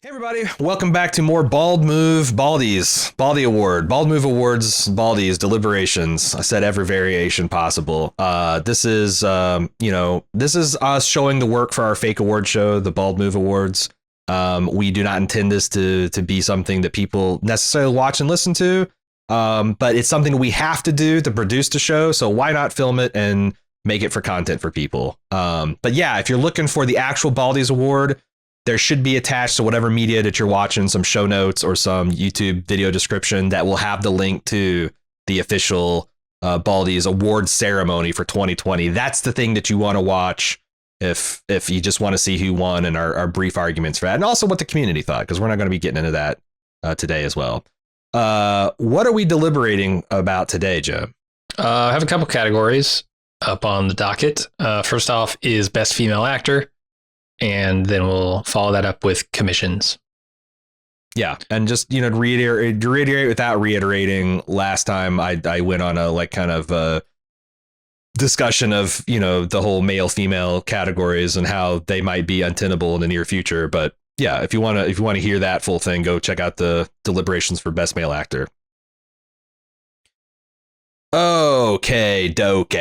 Hey everybody, welcome back to more Bald Move Baldies, Baldy Award, Bald Move Awards, Baldies, Deliberations. I said every variation possible. This is us showing the work for our fake award show, the Bald Move Awards. We do not intend this to be something that people necessarily watch and listen to, but it's something we have to do to produce the show. So why not film it and make it for content for people? But yeah, if you're looking for the actual Baldies Award, there should be attached to whatever media that you're watching some show notes or some YouTube video description that will have the link to the official Baldies Awards ceremony for 2020. That's the thing that you want to watch if you just want to see who won and our brief arguments for that. And also what the community thought, because we're not going to be getting into that today as well. What are we deliberating about today, Joe? I have a couple categories up on the docket. First off is Best Female Actor. And then we'll follow that up with commissions. Yeah. And just, to reiterate without reiterating, last time I went on a kind of discussion of, the whole male female categories and how they might be untenable in the near future. But yeah, if you want to hear that full thing, go check out the deliberations for Best Male Actor. Okay, doke.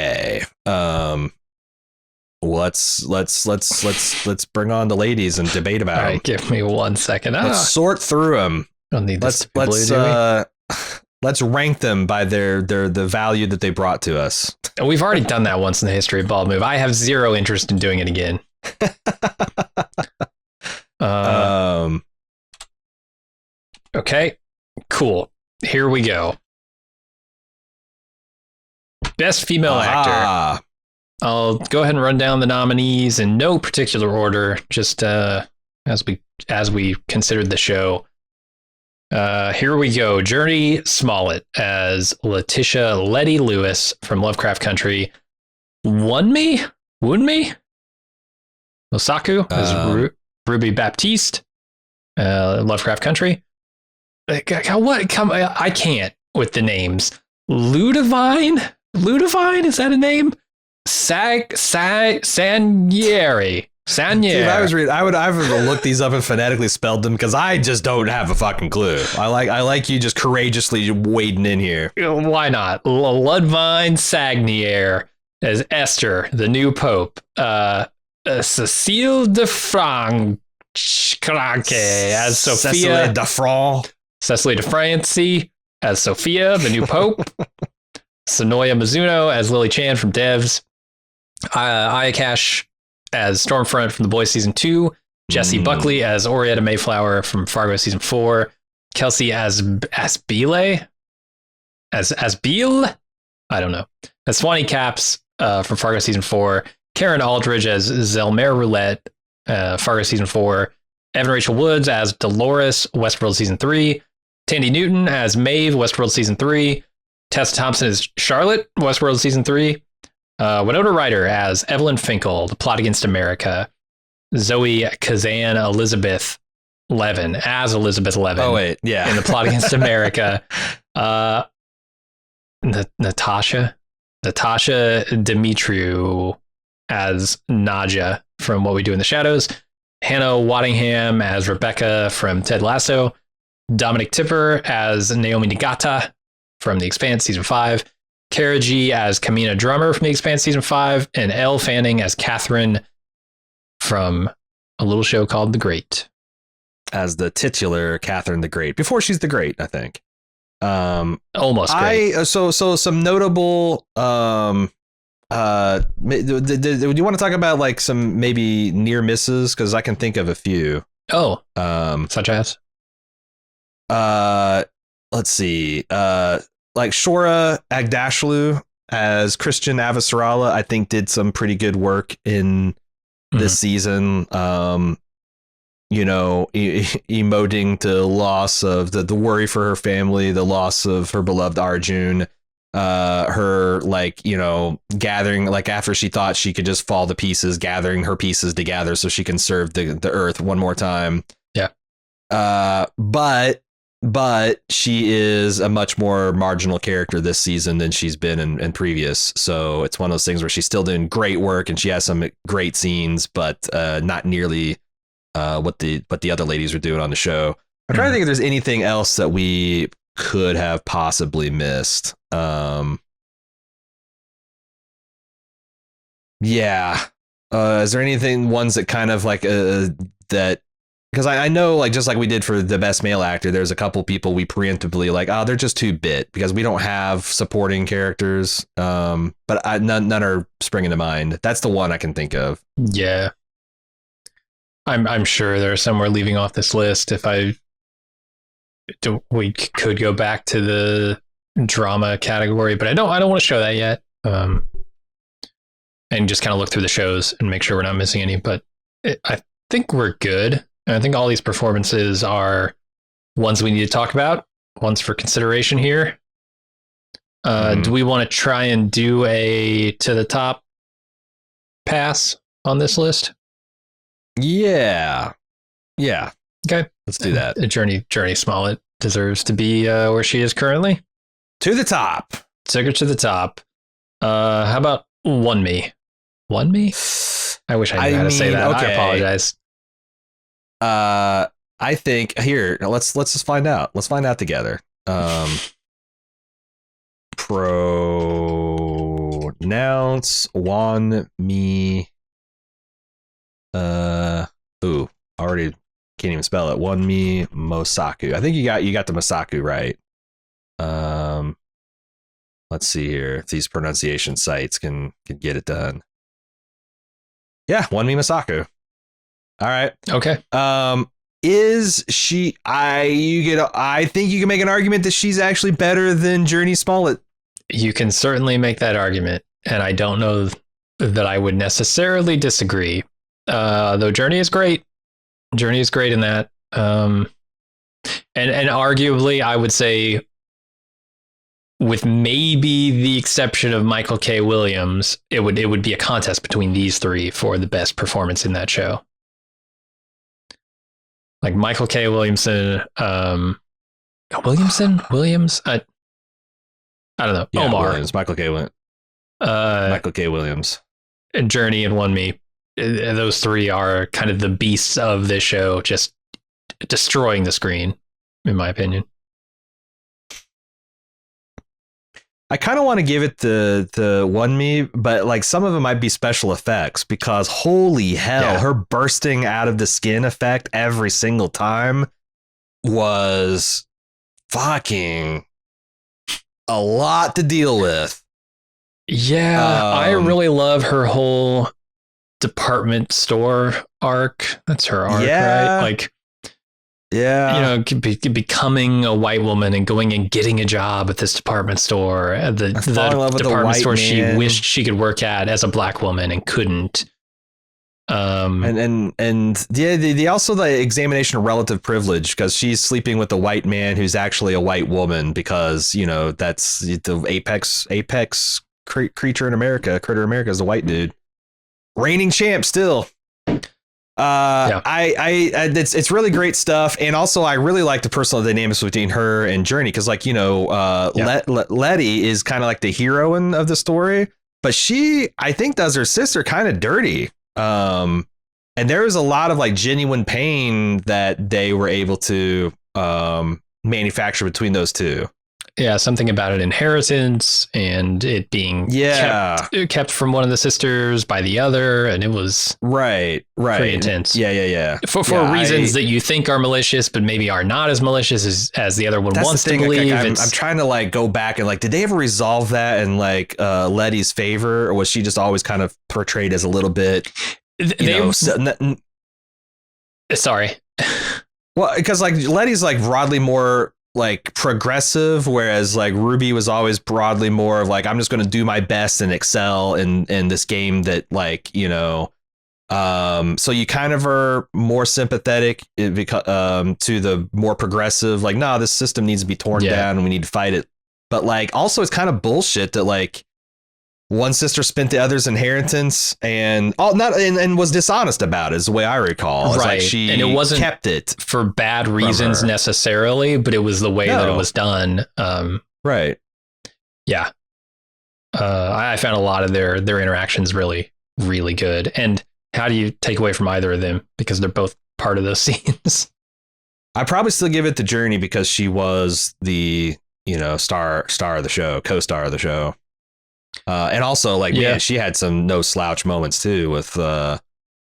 Let's bring on the ladies and debate about them. All right, give me 1 second. Let's sort through them. Don't need this. Let's rank them by the value that they brought to us. We've already done that once in the history of Bald Move. I have zero interest in doing it again. Okay, cool. Here we go. Best Female Actor. I'll go ahead and run down the nominees in no particular order, just as we considered the show. Here we go. Jurnee Smollett as Letitia Letty Lewis from Lovecraft Country. Wunmi Mosaku as Ruby Baptiste, Lovecraft Country. What? I can't with the names. Ludivine, is that a name? Sanieri. If I was reading, I would look these up and phonetically spelled them because I just don't have a fucking clue. I like you just courageously wading in here. Why not? Ludivine Sagnier as Esther, the new pope. Cecile de Franck as Sophia. Cecily de Francy as Sophia, the new pope. Sonoya Mizuno as Lily Chan from Devs. Ayakash as Stormfront from The Boys Season 2. Jessie Buckley as Orietta Mayflower from Fargo Season 4. Kelsey as Beale? As Beale? I don't know. As Swanee Caps from Fargo Season 4. Karen Aldridge as Zelmare Roulette, Fargo Season 4. Evan Rachel Woods as Dolores, Westworld Season 3. Tandy Newton as Maeve, Westworld Season 3. Tessa Thompson as Charlotte, Westworld Season 3. Winona Ryder as Evelyn Finkel, The Plot Against America. Zoe Kazan Elizabeth Levin as Elizabeth Levin. Oh, wait. Yeah. In The Plot Against America. Natasha Dimitriou as Nadja from What We Do in the Shadows. Hannah Waddingham as Rebecca from Ted Lasso. Dominic Tipper as Naomi Nagata from The Expanse Season 5. Kara G as Kamina Drummer from The Expanse Season 5. And Elle Fanning as Catherine from a little show called The Great. As the titular Catherine the Great. Before she's the Great, I think. Almost great. So some notable... do you want to talk about like some maybe near misses? Because I can think of a few. Oh. Such as? Let's see. Like Shora Agdashlu as Christian Avasarala, I think did some pretty good work in this season. Emoting the loss of the worry for her family, the loss of her beloved Arjun, her gathering, like after she thought she could just fall to pieces, gathering her pieces together so she can serve the earth one more time. Yeah. But she is a much more marginal character this season than she's been in previous. So it's one of those things where she's still doing great work and she has some great scenes, but not nearly what the other ladies were doing on the show. I'm trying to think if there's anything else that we could have possibly missed. Yeah. Is there anything ones that kind of like that? Because I know, like, just like we did for the best male actor, there's a couple people we preemptively like, oh, they're just too bit because we don't have supporting characters. But none are springing to mind. That's the one I can think of. Yeah. I'm sure there's somewhere leaving off this list. We could go back to the drama category, but I don't want to show that yet. And just kind of look through the shows and make sure we're not missing any. But I think we're good. And I think all these performances are ones we need to talk about, ones for consideration here. Do we want to try and do a to the top pass on this list? Yeah. Okay. Let's do that. Journey Smollett deserves to be where she is currently. To the top. Took her to the top. How about One Me? One Me? I wish I knew how to say that. Okay. I apologize. I think here, let's just find out. Let's find out together. Pronounce Wan Mi. Already can't even spell it. Wan Mi Mosaku. I think you got the Mosaku right. Let's see here if these pronunciation sites can get it done. Yeah, Wan Mi Mosaku. All right. Okay. Is she? I think you can make an argument that she's actually better than Journey Smollett. You can certainly make that argument, and I don't know that I would necessarily disagree. Though Journey is great. Journey is great in that. And arguably, I would say, with maybe the exception of Michael K. Williams, it would be a contest between these three for the best performance in that show. Like Michael K. Williams, I don't know. Yeah, Omar. Williams, Michael K. Williams. Journey and One Me. Those three are kind of the beasts of this show, just destroying the screen, in my opinion. I kind of want to give it the One Me, but like some of it might be special effects because holy hell, her bursting out of the skin effect every single time was fucking a lot to deal with. Yeah, I really love her whole department store arc. That's her arc, right? Like, yeah, becoming a white woman and going and getting a job at this department store, the department store she wished she could work at as a black woman and couldn't. The also the examination of relative privilege because she's sleeping with a white man who's actually a white woman because that's the apex creature in America. Critter America is a white dude, reigning champ still. It's really great stuff, and also I really like the personal dynamics between her and Journey because Letty is kind of like the heroine of the story, but she I think does her sister kind of dirty. And there was a lot of like genuine pain that they were able to manufacture between those two. Yeah, something about an inheritance and it being kept from one of the sisters by the other, and it was right pretty intense. Yeah. For reasons that you think are malicious, but maybe are not as malicious as the other one wants to believe. I'm trying to like go back and like, did they ever resolve that in like Letty's favor, or was she just always kind of portrayed as a little bit? Sorry. Well, because like Letty's like broadly more like progressive, whereas like Ruby was always broadly more of like, I'm just going to do my best and excel in this game that like, so you kind of are more sympathetic to the more progressive, like, no, this system needs to be torn down and we need to fight it. But like, also it's kind of bullshit that like one sister spent the other's inheritance and was dishonest about it is the way I recall. Right. Like she and it wasn't kept it for bad reasons necessarily, but it was the way that it was done. Right. Yeah. I found a lot of their interactions really, really good. And how do you take away from either of them? Because they're both part of those scenes. I probably still give it to Journey because she was the, star of the show, co-star of the show. And also man, she had some no slouch moments too with, I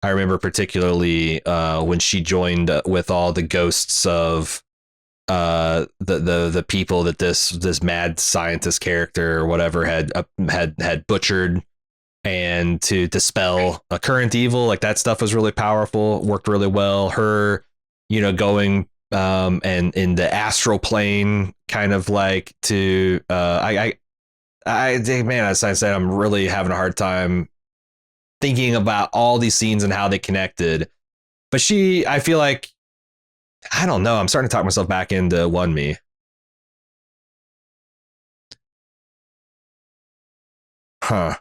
remember particularly when she joined with all the ghosts of the people that this mad scientist character or whatever had butchered, and to dispel a current evil, like that stuff was really powerful, worked really well. Her, going and in the astral plane, kind of like to I think, man, as I said, I'm really having a hard time thinking about all these scenes and how they connected. But I feel like, I don't know, I'm starting to talk myself back into One Me. Huh.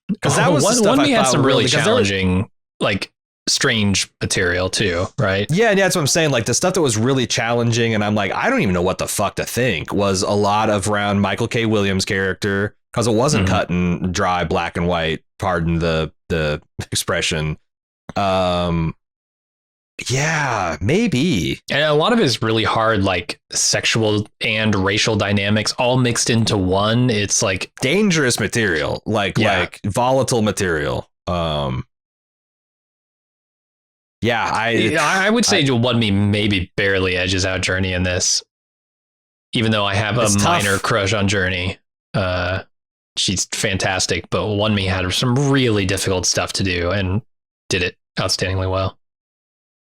Because that was One Me had some really challenging, strange material too, right? Yeah, that's what I'm saying. Like the stuff that was really challenging, and I'm like, I don't even know what the fuck to think, was a lot of around Michael K. Williams' character, because it wasn't cut and dry, black and white. Pardon the expression. Yeah, maybe. And a lot of it is really hard, like sexual and racial dynamics all mixed into one. It's like dangerous material, like volatile material. Yeah, I would say One Me maybe barely edges out Journey in this, even though I have a minor crush on Journey. She's fantastic, but One Me had some really difficult stuff to do and did it outstandingly well.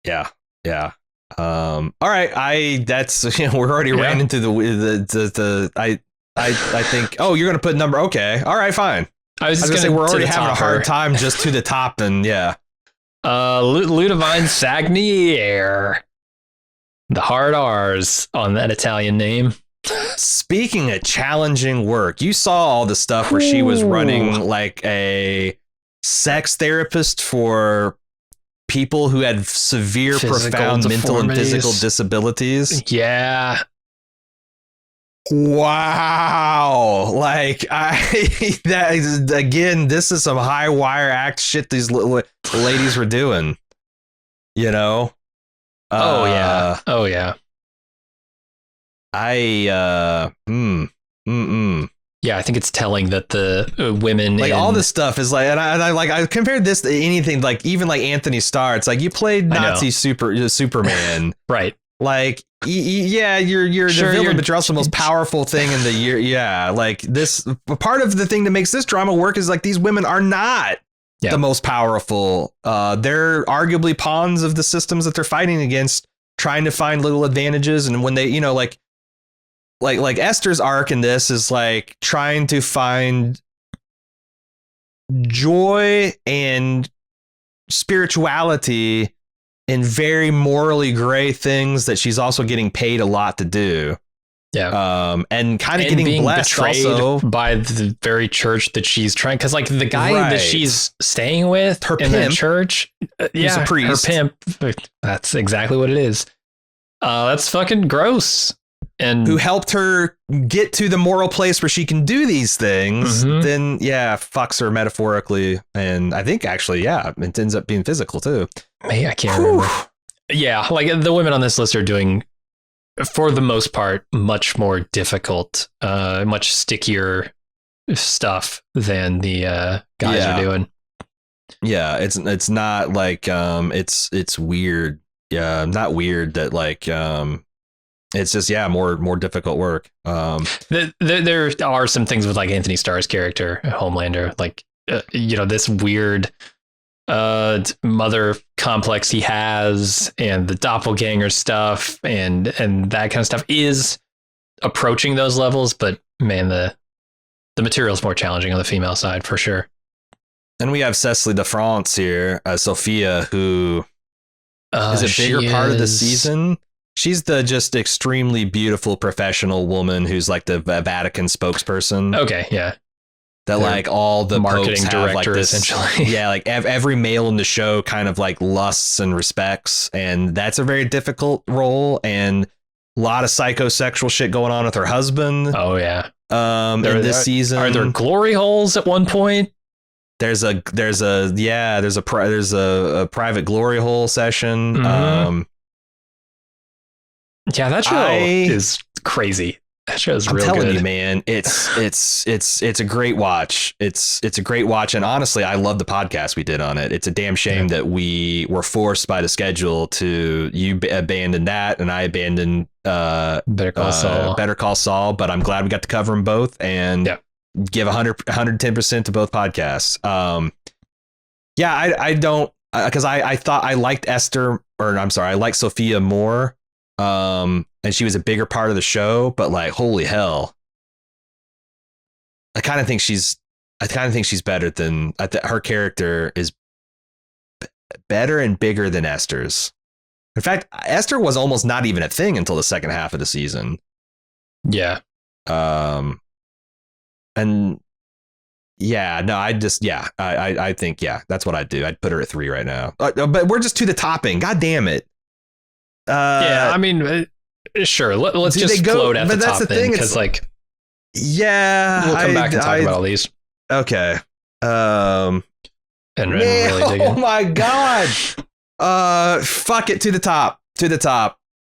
Yeah. All right. We're already ran into I think. Oh, you're gonna put number. Okay. All right. Fine. I was gonna say we're already having a hard time just to the top, and yeah. Ludivine Sagnier. The hard R's on that Italian name. Speaking of challenging work, you saw all the stuff where she was running like a sex therapist for people who had severe, profound mental and physical disabilities. Yeah. Wow. Like this is some high wire act shit these ladies were doing, Oh yeah. Yeah, I think it's telling that the women all this stuff is like, and I compared this to anything, like even like Anthony Starr. It's like you played Nazi Superman, right? Like, yeah, you're the villain, but you're also the most powerful thing in the year. Yeah, like this part of the thing that makes this drama work is like these women are not the most powerful. They're arguably pawns of the systems that they're fighting against, trying to find little advantages. And when they, like Esther's arc in this is like trying to find joy and spirituality in very morally gray things that she's also getting paid a lot to do. Yeah. And kind of getting blessed betrayed also by the very church that she's trying. Because like the guy that she's staying with in that church, he's a priest. Her pimp. That's exactly what it is. That's fucking gross. And who helped her get to the moral place where she can do these things, then fucks her metaphorically, and I think actually it ends up being physical too. I can't remember. Yeah, like the women on this list are doing, for the most part, much more difficult, much stickier stuff than the guys are doing. Yeah, it's not like it's weird. Yeah, not weird that like it's just more difficult work. There are some things with like Anthony Starr's character, Homelander, like this weird mother complex he has, and the doppelganger stuff, and that kind of stuff is approaching those levels. But man, the material is more challenging on the female side for sure. And we have Cecily de France here, Sophia, who is a bigger part of the season. She's the just extremely beautiful professional woman who's like the Vatican spokesperson. Okay, yeah. That like all the marketing popes director, have like this, essentially. Yeah, like every male in the show kind of like lusts and respects, and that's a very difficult role, and a lot of psychosexual shit going on with her husband. Oh yeah. In this season, are there glory holes at one point? There's a private glory hole session. Mhm. Yeah, that show is crazy. That show is real good. I'm telling you, man, it's a great watch. It's a great watch, and honestly, I love the podcast we did on it. It's a damn shame that we were forced by the schedule to abandon that, and I abandoned Better Call Saul. But I'm glad we got to cover them both and give 110% to both podcasts. I don't because I thought I liked I liked Sophia more. And she was a bigger part of the show, but like, holy hell. I kind of think she's better than her character is better and bigger than Esther's. In fact, Esther was almost not even a thing until the second half of the season. Yeah. And yeah, no, I think, that's what I'd do. I'd put her at 3 right now. But we're just to the topping. God damn it. I mean, sure. Let's just float at the top then, because like, we'll come back and talk about all these. Okay. And really dig in. Oh my god. Fuck it, to the top.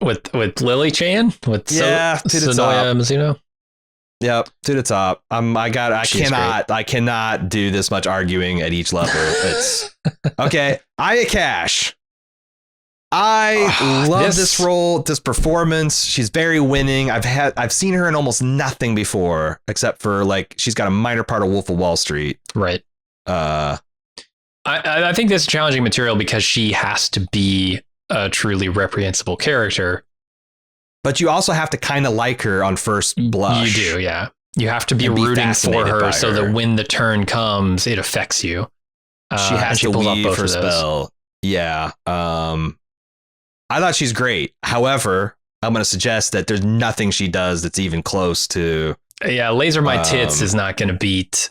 With Lily Chan, with Sonoya Mizuno. Yep, to the top. I cannot do this much arguing at each level. It's okay. Aya Cash. I love this role, this performance. She's very winning. I've seen her in almost nothing before, except for like she's got a minor part of Wolf of Wall Street. Right. I think this is challenging material because she has to be a truly reprehensible character. But you also have to kind of like her on first blush. You do, yeah. You have to be rooting for her so that when the turn comes, it affects you. She has to weave her spell. Yeah. I thought she's great. However, I'm going to suggest that there's nothing she does that's even close to. Yeah, Laser My Tits is not going to beat.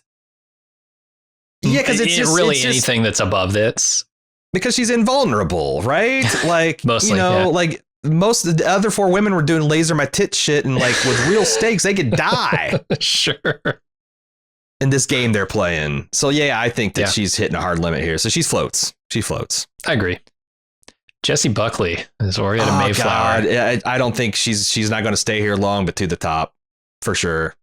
Yeah, because it's just really anything that's above this. Because she's invulnerable, right? Like, mostly, like most of the other 4 women were doing Laser My Tits shit, and like with real stakes, they could die. Sure. In this game they're playing. So yeah, I think that she's hitting a hard limit here. So she floats. I agree. Jessie Buckley is Orietta Mayflower. God. I don't think she's not going to stay here long, but to the top for sure.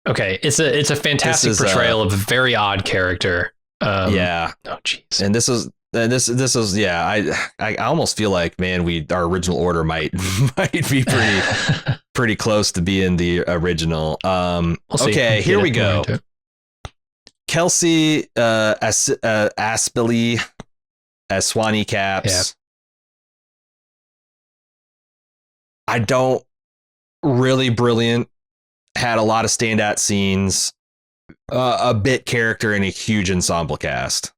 Okay, it's a fantastic portrayal of a very odd character. Yeah. Oh jeez. And this is I almost feel like, man, our original order might be pretty close to being the original. Okay, here we go. Kelsey Aspily as Swanee Caps. Yeah. I don't really brilliant. Had a lot of standout scenes, a bit character, and a huge ensemble cast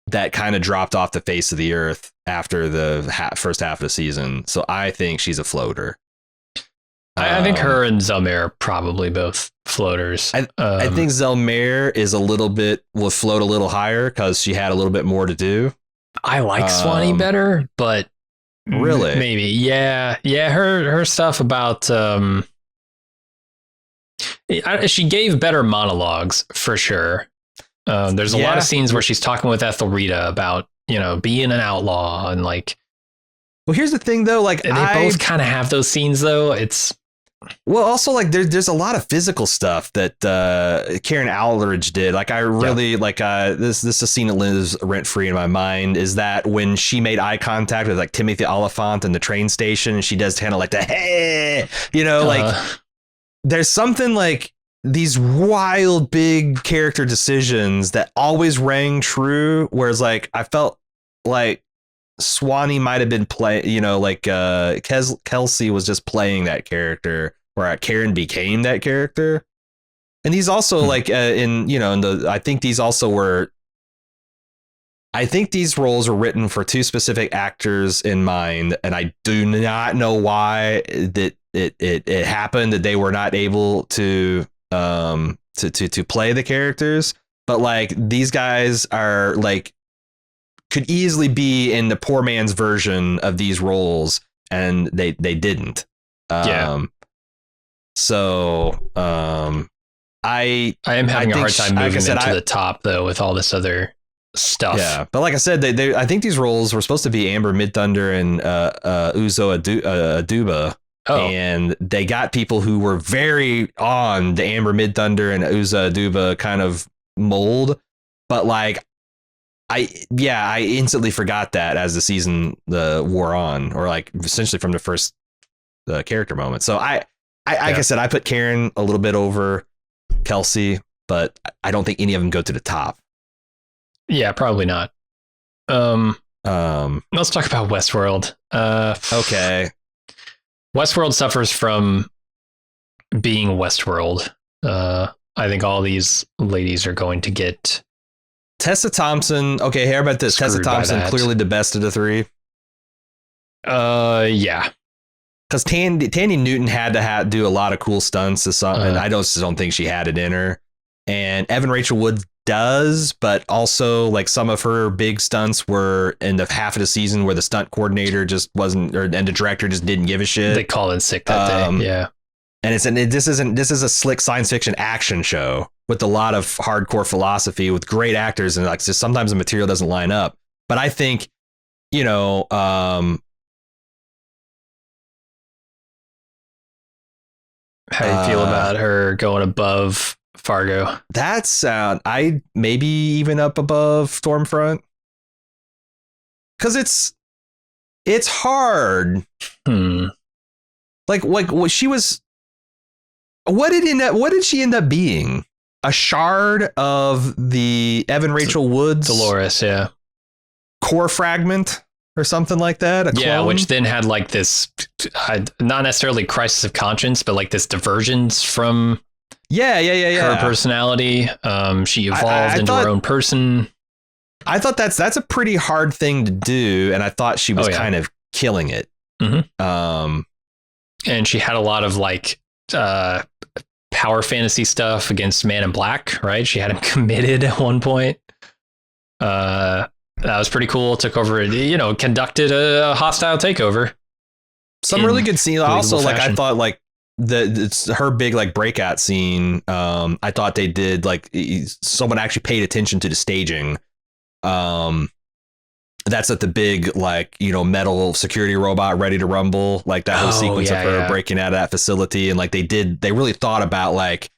that kind of dropped off the face of the earth after the first half of the season. So I think she's a floater. I think her and Zelmare are probably both floaters. I think Zelmare will float a little higher because she had a little bit more to do. I like Swanee better, but really, maybe, yeah. Her stuff about she gave better monologues for sure. There's a lot of scenes where she's talking with Ethelrita about being an outlaw and like. Well, here's the thing though, like they both kind of have those scenes though. It's. Well, also like there's a lot of physical stuff that Karen Aldridge did. Like I really like this is a scene that lives rent free in my mind. Is that when she made eye contact with like Timothy Oliphant in the train station, and she does kind of like the hey, like there's something like these wild big character decisions that always rang true. Whereas like I felt like Swanee might have been Kelsey was just playing that character, where Karen became that character. And these also I think these roles were written for 2 specific actors in mind, and I do not know why that it happened that they were not able to play the characters, but like these guys are like could easily be in the poor man's version of these roles, and they didn't. So I am having a hard time moving them to the top though with all this other stuff. Yeah, but like I said, they I think these roles were supposed to be Amber Midthunder and Uzo Aduba. Oh. And they got people who were very on the Amber Midthunder and Uzo Aduba kind of mold. But like, I instantly forgot that as the season wore on, or like essentially from the first character moment. So like I said, I put Karen a little bit over Kelsey, but I don't think any of them go to the top. Yeah, probably not. Let's talk about Westworld. Okay. Westworld suffers from being Westworld. I think all these ladies are going to get Tessa Thompson. Okay, how about this? Tessa Thompson, clearly the best of the three. Yeah. Because Tandy Newton had to do a lot of cool stunts, and I don't think she had it in her. And Evan Rachel Wood does, but also like some of her big stunts were in the half of the season where the stunt coordinator just wasn't, and the director just didn't give a shit. They called in sick that day. Yeah. And this is a slick science fiction action show with a lot of hardcore philosophy with great actors, and like just sometimes the material doesn't line up. But I think, you know, how do you feel about her going above Fargo? That's I maybe even up above Stormfront, because it's hard. Like what she was. What did she end up being? A shard of the Evan Rachel Wood's Dolores, yeah, core fragment or something like that. A clone? Which then had like this, not necessarily crisis of conscience, but like this divergence from her personality. She evolved into her own person. I thought that's a pretty hard thing to do, and I thought she was kind of killing it. Mm-hmm. And she had a lot of like power fantasy stuff against Man in Black, right? She had him committed at one point. That was pretty cool. Took over, conducted a hostile takeover. Some really good scenes. Also, like I thought, like it's her big like breakout scene. I thought they did like someone actually paid attention to the staging. That's at the big like metal security robot ready to rumble, like that whole sequence of her breaking out of that facility, and like they really thought about like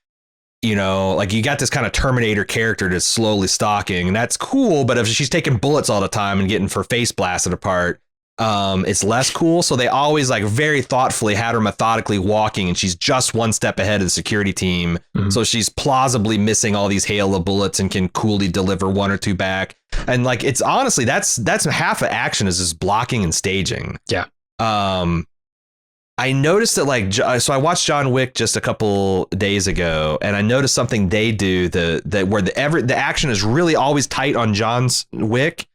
like you got this kind of Terminator character that's slowly stalking, and that's cool, but if she's taking bullets all the time and getting her face blasted apart, it's less cool. So they always like very thoughtfully had her methodically walking, and she's just one step ahead of the security team. Mm-hmm. So she's plausibly missing all these hail of bullets and can coolly deliver one or two back. And like, it's honestly, that's half of action is just blocking and staging. Yeah. I noticed that like, so I watched John Wick just a couple days ago, and I noticed something they do where the action is really always tight on John's Wick,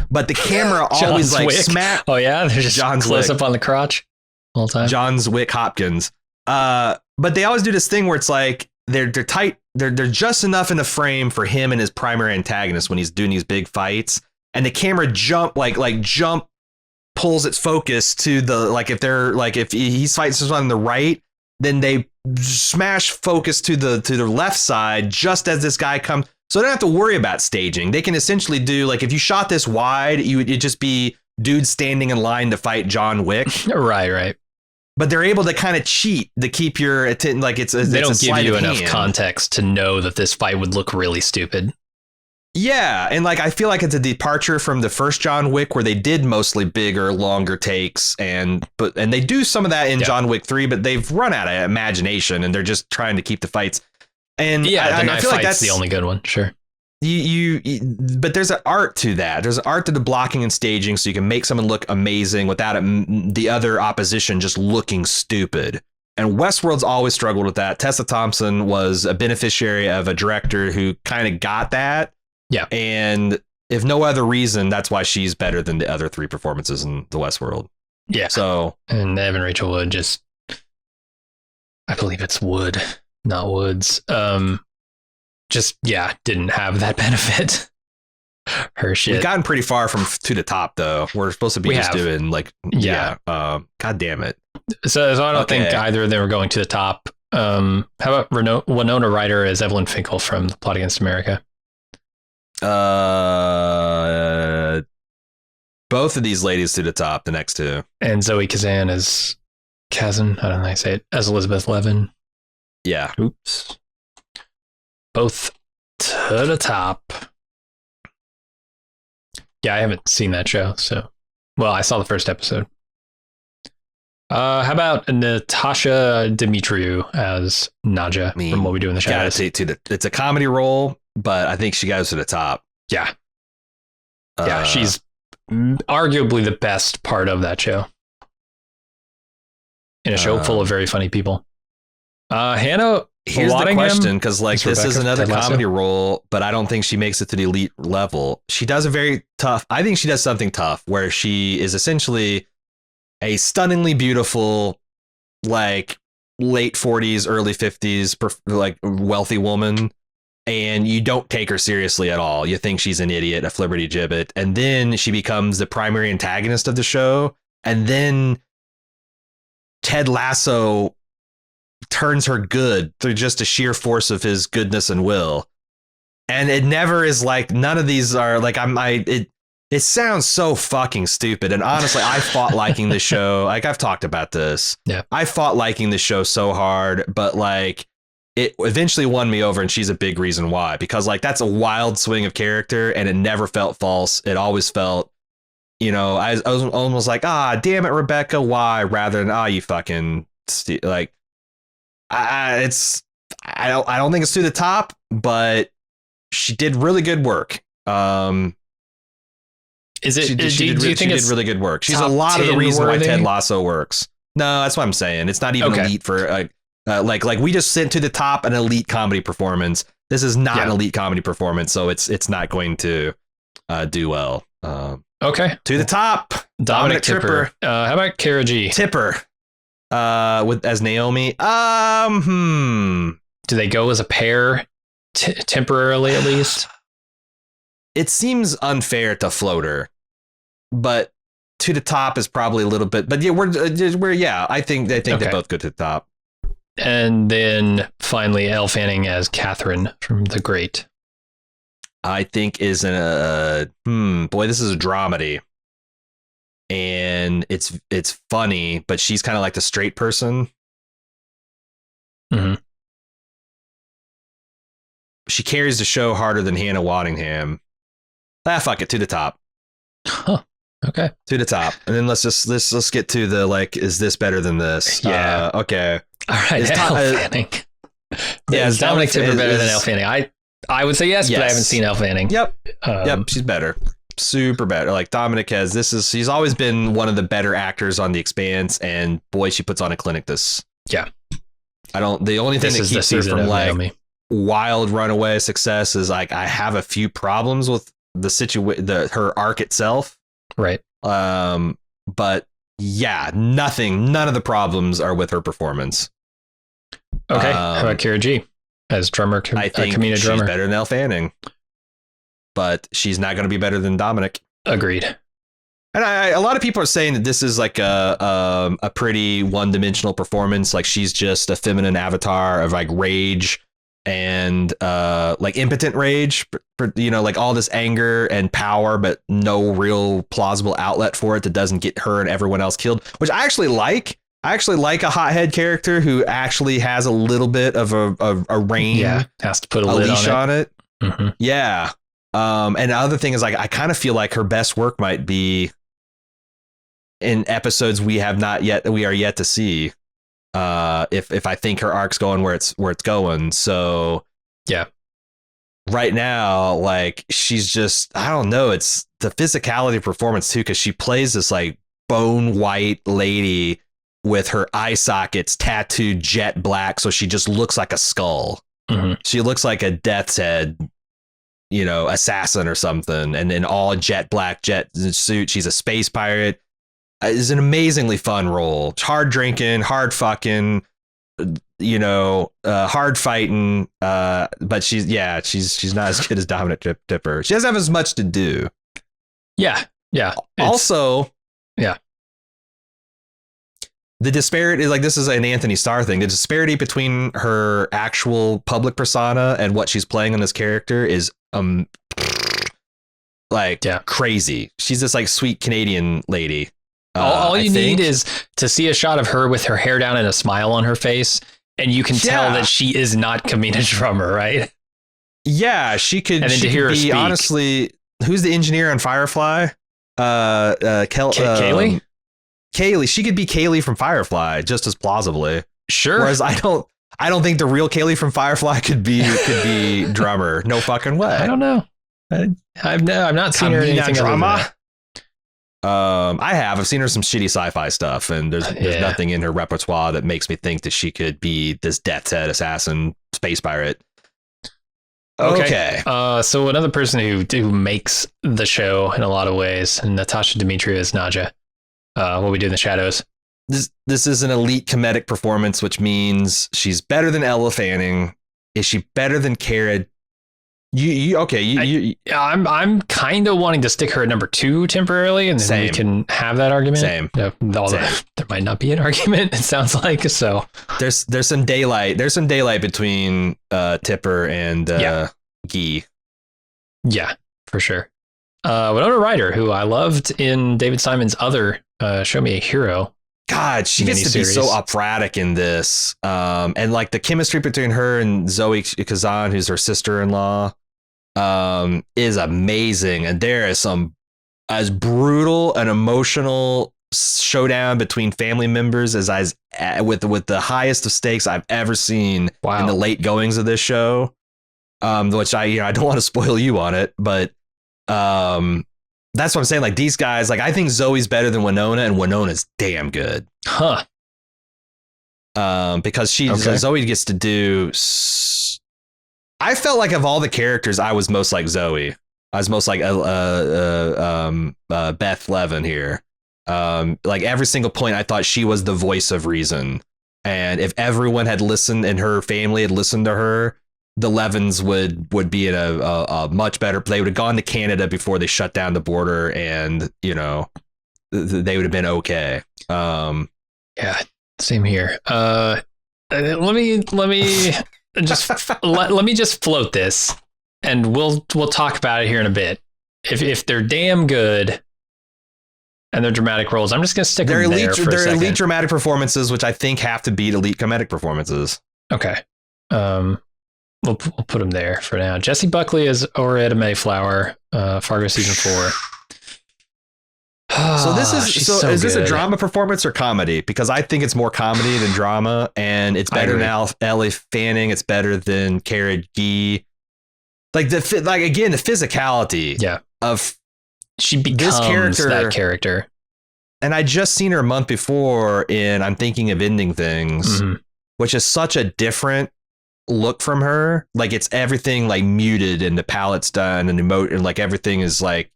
but the camera always like smack. Oh yeah, there's just John's close Wick. Up on the crotch all the time. John's Wick Hopkins. But they always do this thing where it's like they're tight. They're just enough in the frame for him and his primary antagonist when he's doing these big fights, and the camera jump pulls its focus to the like if they're like if he's fighting someone on the right, then they smash focus to the left side just as this guy comes. So they don't have to worry about staging. They can essentially do like if you shot this wide, it'd just be dudes standing in line to fight John Wick. Right. But they're able to kind of cheat to keep your attention. Like they don't give you enough context to know that this fight would look really stupid. Yeah, and like I feel like it's a departure from the first John Wick where they did mostly bigger, longer takes, and they do some of that in John Wick 3, but they've run out of imagination and they're just trying to keep the fights. And the knife I feel like that's the only good one, sure. But there's an art to that. There's an art to the blocking and staging, so you can make someone look amazing without the other opposition just looking stupid. And Westworld's always struggled with that. Tessa Thompson was a beneficiary of a director who kind of got that. Yeah. And if no other reason, that's why she's better than the other three performances in the Westworld. Yeah. So and Evan Rachel Wood I believe it's Wood, not Woods. Didn't have that benefit. Her shit. We've gotten pretty far from to the top though. We're supposed to be doing like God damn it. So I don't think either of them were going to the top. How about Winona Ryder as Evelyn Finkel from The Plot Against America? Both of these ladies to the top, the next two. And Zoe Kazan as Kazan. I don't know how you say it. As Elizabeth Levin. Yeah. Oops. Both to the top. Yeah, I haven't seen that show, so. Well, I saw the first episode. How about Natasha Dimitriou as Nadja from What We Do in the Shadows? It's a comedy role, but I think she goes to the top. Yeah. Yeah, she's arguably the best part of that show. In a show full of very funny people. Hannah, here's the question, because like this is another Ted Lasso. comedy role, but I don't think she makes it to the elite level. She does a very tough. I think she does something tough where she is essentially a stunningly beautiful, like late 40s, early 50s, like wealthy woman. And you don't take her seriously at all. You think she's an idiot, a flibberty gibbet. And then she becomes the primary antagonist of the show. And then Ted Lasso turns her good through just a sheer force of his goodness and will. And it never is like, none of these are like, it sounds so fucking stupid. And honestly, I fought liking the show. Like I've talked about this. Yeah. I fought liking the show so hard, but like it eventually won me over. And she's a big reason why, because like that's a wild swing of character and it never felt false. It always felt, you know, I was almost like, damn it, Rebecca, why? Rather than, you fucking like, I don't think it's to the top, but she did really good work. Is it? Do you think it's really good work? She's a lot of the reason why Ted Lasso works. No, that's what I'm saying. It's not even elite for like we just sent to the top an elite comedy performance. This is not an elite comedy performance, so it's not going to do well. Okay, to the top, Dominic Tipper. How about Kara G? Tipper, as Naomi. Do they go as a pair temporarily at least? It seems unfair to float her, but to the top is probably a little bit. But yeah, I think they both go to the top. And then finally, Elle Fanning as Catherine from The Great. I think is boy, this is a dramedy, and it's funny, but she's kind of like the straight person. Mm-hmm. She carries the show harder than Hannah Waddingham. Fuck it, to the top. Huh. Okay. To the top. And then let's get to the, like, is this better than this? Yeah. Okay. All right. Elle Fanning. Yeah, is Dominic Tipper better than Elle Fanning? I would say yes, but I haven't seen Elle Fanning. Yep. She's better. Super better. Like Dominic she's always been one of the better actors on The Expanse, and boy, she puts on a clinic this. Yeah. The only thing that keeps her from like Naomi. Wild runaway success is like I have a few problems with the her arc itself. Right. But yeah, none of the problems are with her performance. Okay. How about Kara G as drummer? I think Kamina she's drummer. better than Elle Fanning, but she's not going to be better than Dominic. Agreed. And a lot of people are saying that this is like a pretty one-dimensional performance. Like she's just a feminine avatar of like rage and like impotent rage, for, you know, like all this anger and power, but no real plausible outlet for it that doesn't get her and everyone else killed, which I actually like. I actually like a hothead character who actually has a little bit of a rein. Yeah, has to put a leash on it. Mm-hmm. Yeah. And the other thing is like I kind of feel like her best work might be in episodes we are yet to see. If I think her arc's going where it's going. So yeah. Right now, like she's just, I don't know, it's the physicality of performance too, because she plays this like bone white lady with her eye sockets tattooed jet black, so she just looks like a skull. Mm-hmm. She looks like a death's head, you know, assassin or something, and in all jet black jet suit. She's a space pirate. It's an amazingly fun role. Hard drinking, hard fucking, you know, hard fighting. But she's not as good as Dominic Tipper. She doesn't have as much to do. Yeah. Yeah. Also, yeah. The disparity, like this is an Anthony Starr thing. The disparity between her actual public persona and what she's playing on this character is like crazy. She's this like sweet Canadian lady. All you need is to see a shot of her with her hair down and a smile on her face, and you can tell that she is not Kamina Drummer, right? Yeah, she could. And then to hear her speak. Honestly, who's the engineer on Firefly? Kaylee. Kaylee. She could be Kaylee from Firefly just as plausibly. Sure. Whereas I don't think the real Kaylee from Firefly could be Drummer. No fucking way. I don't know. I've not seen her in anything drama. I've seen her some shitty sci-fi stuff, and there's nothing in her repertoire that makes me think that she could be this Death's Head assassin space pirate. Okay. So another person who makes the show in a lot of ways, and Natasha Demetriou is Nadja. What We Do in the Shadows. This is an elite comedic performance, which means she's better than Ella Fanning. Is she better than Cara? I'm kind of wanting to stick her at number 2 temporarily, and then we can have that argument. Same. There might not be an argument. It sounds like so. There's some daylight. There's some daylight between Tipper and Guy. Yeah, for sure. Winona Ryder, who I loved in David Simon's other Show Me a Hero. God, she gets to be so operatic in this. And like the chemistry between her and Zoe Kazan, who's her sister-in-law, is amazing. And there is some as brutal and emotional showdown between family members as with the highest of stakes I've ever seen in the late goings of this show. Which I don't want to spoil you on it, but that's what I'm saying. Like these guys, like I think Zoe's better than Winona, and Winona's damn good. Huh. Because Zoe gets to do. I felt like of all the characters, I was most like Zoe. I was most like Beth Levin here. Like every single point, I thought she was the voice of reason. And if everyone had listened and her family had listened to her, the Levins would be in a much better. They would have gone to Canada before they shut down the border, and they would have been okay. Yeah, same here. Let me just let me just float this, and we'll talk about it here in a bit. If they're damn good and they're dramatic roles, I'm just gonna stick them there for a second. They're elite dramatic performances, which I think have to beat elite comedic performances. Okay. We'll put him there for now. Jessie Buckley is Orietta Mayflower, Fargo season 4. So is this a drama performance or comedy? Because I think it's more comedy than drama, and it's better than Ella Fanning. It's better than Cara Gee. Like the physicality of she becomes that character. And I just seen her a month before in I'm Thinking of Ending Things, which is such a different look from her. Like it's everything like muted and the palette's done and and like everything is like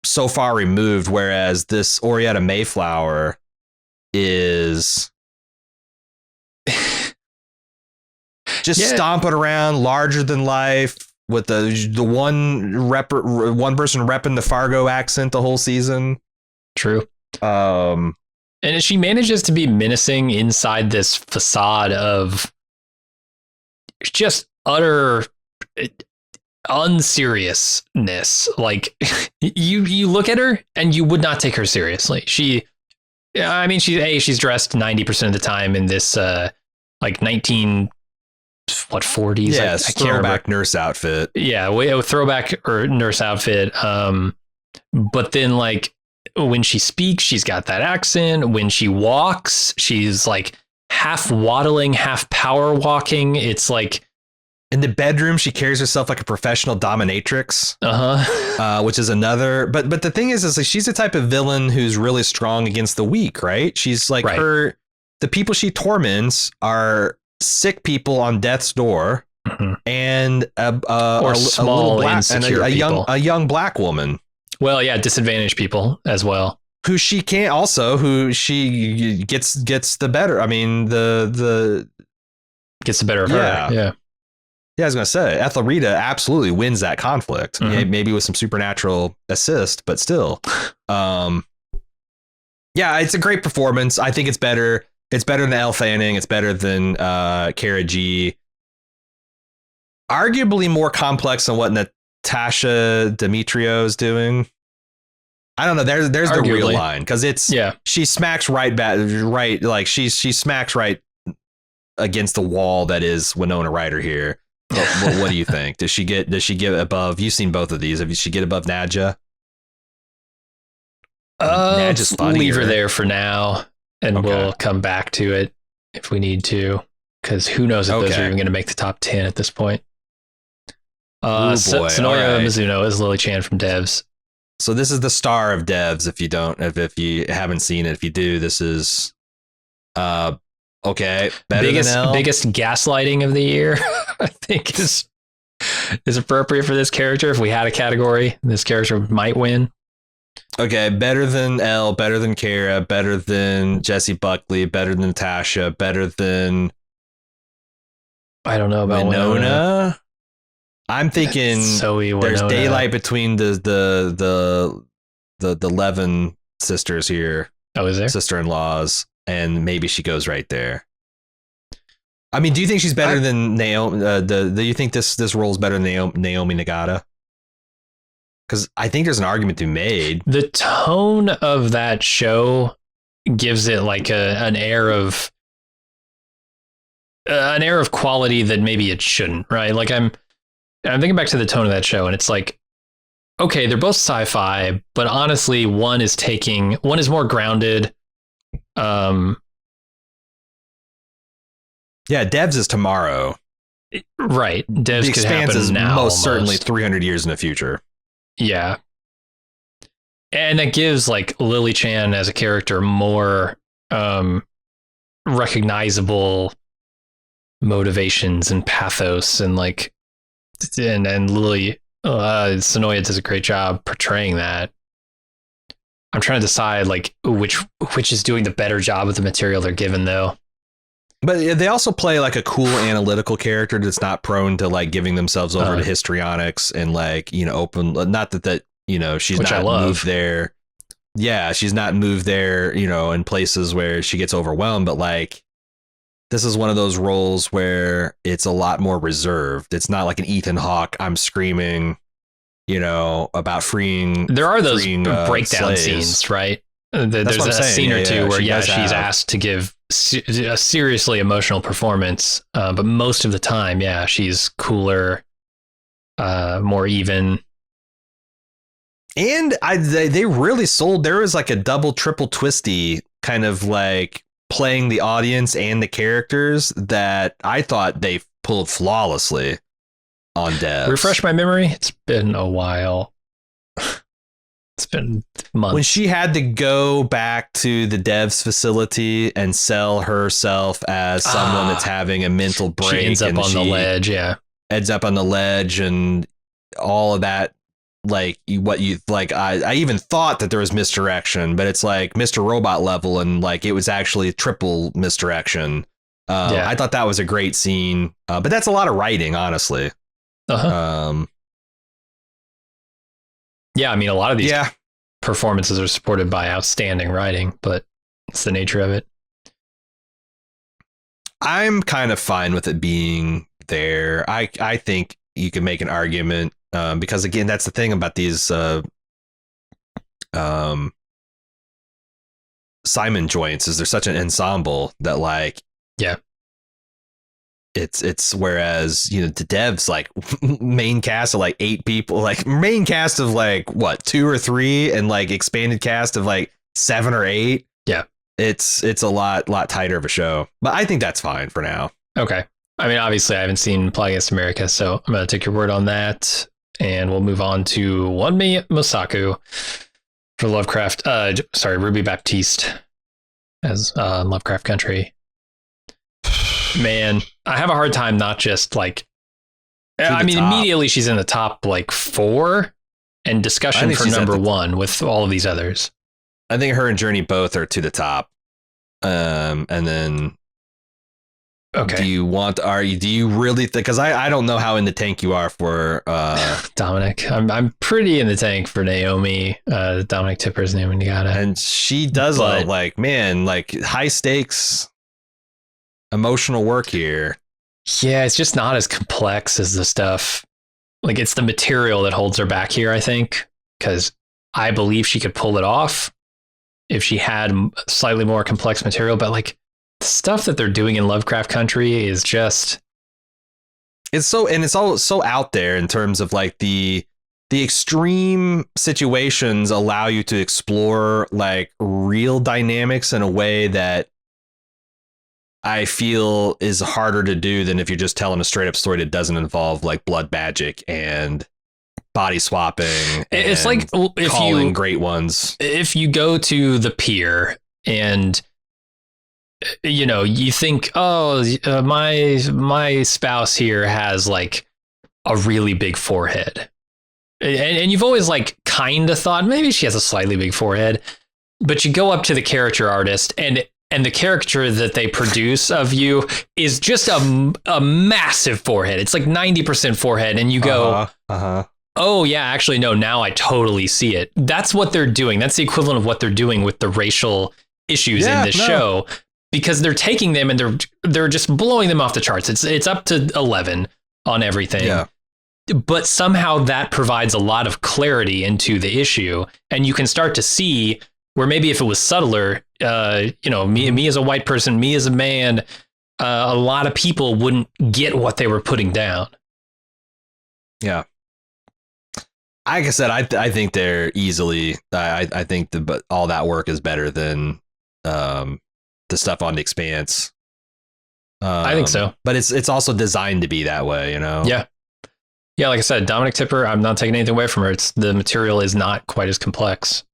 so far removed, whereas this Orietta Mayflower is just stomping around, larger than life, with the one person repping the Fargo accent the whole season. True. And she manages to be menacing inside this facade of just utter unseriousness. Like you look at her and you would not take her seriously. She's dressed 90% of the time in this like 40s. Yeah, I can't remember. Nurse outfit. Yeah, a throwback or nurse outfit. But then like when she speaks, she's got that accent. When she walks, she's like half waddling, half power walking. It's like in the bedroom, she carries herself like a professional dominatrix. Which is another. But the thing is like she's the type of villain who's really strong against the weak, right? She's like the people she torments are sick people on death's door, and a small insecure and a young black woman. Well, yeah, disadvantaged people as well. Who she gets the better. I mean, the gets the better of her. Yeah. Yeah, I was gonna say Ethelrita absolutely wins that conflict. Maybe with some supernatural assist, but still. Yeah, it's a great performance. I think it's better. It's better than Elle Fanning. It's better than Cara Gee. Arguably more complex than what Tasha Dimitrios doing? I don't know. There's the real Arguably. line, because it's she smacks right back, right, like she smacks right against the wall that is Winona Ryder here. What do you think? Does she get above? You've seen both of these. Have she get above Nadja? Just leave her there for now, and we'll come back to it if we need to, because who knows if those are even going to make the top 10 at this point. Sonoya Mizuno is Lily Chan from Devs. So this is the star of Devs. If you haven't seen it, if you do, this is okay. Biggest gaslighting of the year, I think is appropriate for this character. If we had a category, this character might win. Okay, better than Elle, better than Kara, better than Jessie Buckley, better than Natasha, better than I don't know about Winona. I'm thinking there's daylight between the Levin sisters here. Oh, is there? Sister-in-laws, and maybe she goes right there. I mean, do you think she's better than Naomi? Do you think this role is better than Naomi Nagata? Because I think there's an argument to be made. The tone of that show gives it like an air of quality that maybe it shouldn't, right? Like I'm thinking back to the tone of that show, and it's like, okay, they're both sci-fi, but honestly, one is more grounded. Yeah, Devs is tomorrow. Right. Devs the could happen is now. Most certainly 300 years in the future. Yeah. And that gives like Lily Chan as a character more recognizable motivations and pathos, and like and Lily Sonoya does a great job portraying that. I'm trying to decide like which is doing the better job of the material they're given, though. But they also play like a cool analytical character that's not prone to like giving themselves over to histrionics and like, open. Not that she's not moved there. Yeah, she's not moved there, in places where she gets overwhelmed. But like, this is one of those roles where it's a lot more reserved. It's not like an Ethan Hawke. I'm screaming, about freeing. There are those breakdown scenes, right? There's a scene or two where she's asked to give a seriously emotional performance, but most of the time, she's cooler, more even. And they really sold. There was like a double, triple twisty kind of like playing the audience and the characters that I thought they pulled flawlessly on Devs. Refresh my memory. It's been a while. It's been months. When she had to go back to the Devs facility and sell herself as someone that's having a mental break. She ends up on the ledge, Ends up on the ledge and all of that. Like I even thought that there was misdirection, but it's like Mr. Robot level, and like it was actually triple misdirection. I thought that was a great scene, but that's a lot of writing, honestly. Yeah, I mean, a lot of these performances are supported by outstanding writing, but it's the nature of it. I'm kind of fine with it being there. I think you can make an argument because, again, that's the thing about these Simon joints is they're such an ensemble that like it's whereas the Devs like main cast of like 8 people, like main cast of like what 2 or 3, and like expanded cast of like 7 or 8. It's a lot tighter of a show, but I think that's fine for now. Okay, I mean, obviously I haven't seen Plot Against America, so I'm gonna take your word on that, and we'll move on to Wunmi Mosaku for Lovecraft. Ruby Baptiste as Lovecraft Country. Man, I have a hard time not just like. I mean, immediately she's in the top like 4, and discussion for number 1 with all of these others. I think her and Journey both are to the top. And then, okay. Do you really think? Because I don't know how in the tank you are for Dominic. I'm pretty in the tank for Naomi. Dominic Tipper's Naomi Nagata, and she does like high stakes, emotional work here. Yeah, it's just not as complex as the stuff Like it's the material that holds her back here, I think, because I believe she could pull it off if she had slightly more complex material. But like the stuff that they're doing in Lovecraft Country is just it's all so out there in terms of like the extreme situations allow you to explore like real dynamics in a way that I feel is harder to do than if you're just telling a straight up story that doesn't involve like blood magic and body swapping. It's like if calling great ones. If you go to the pier and you think, my spouse here has like a really big forehead, and you've always like kind of thought maybe she has a slightly big forehead, but you go up to the caricature artist and the caricature that they produce of you is just a massive forehead. It's like 90% forehead. And you go, oh, yeah, actually, no, now I totally see it. That's what they're doing. That's the equivalent of what they're doing with the racial issues in this show, because they're taking them and they're just blowing them off the charts. It's up to 11 on everything. Yeah. But somehow that provides a lot of clarity into the issue. And you can start to see where maybe if it was subtler, me as a white person, me as a man, a lot of people wouldn't get what they were putting down. Yeah. Like I said, I think they're easily, I think but all that work is better than the stuff on The Expanse. I think so. But it's also designed to be that way, Yeah. Yeah, like I said, Dominic Tipper, I'm not taking anything away from her. The material is not quite as complex.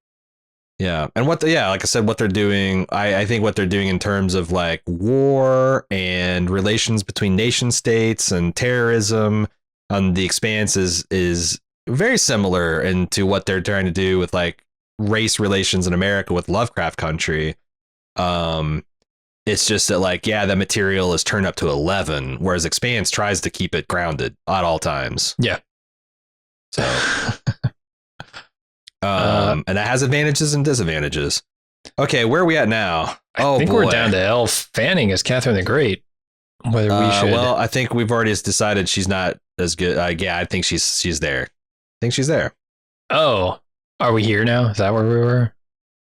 Yeah. And like I said, what they're doing, I think what they're doing in terms of like war and relations between nation states and terrorism on The Expanse is very similar into what they're trying to do with like race relations in America with Lovecraft Country. It's just that like, the material is turned up to 11, whereas Expanse tries to keep it grounded at all times. Yeah. So, and that has advantages and disadvantages. Okay, where are we at now? I think we're down to Elle Fanning as Catherine the Great. Whether we should. Well, I think we've already decided she's not as good. I think she's there. I think she's there. Oh, are we here now? Is that where we were?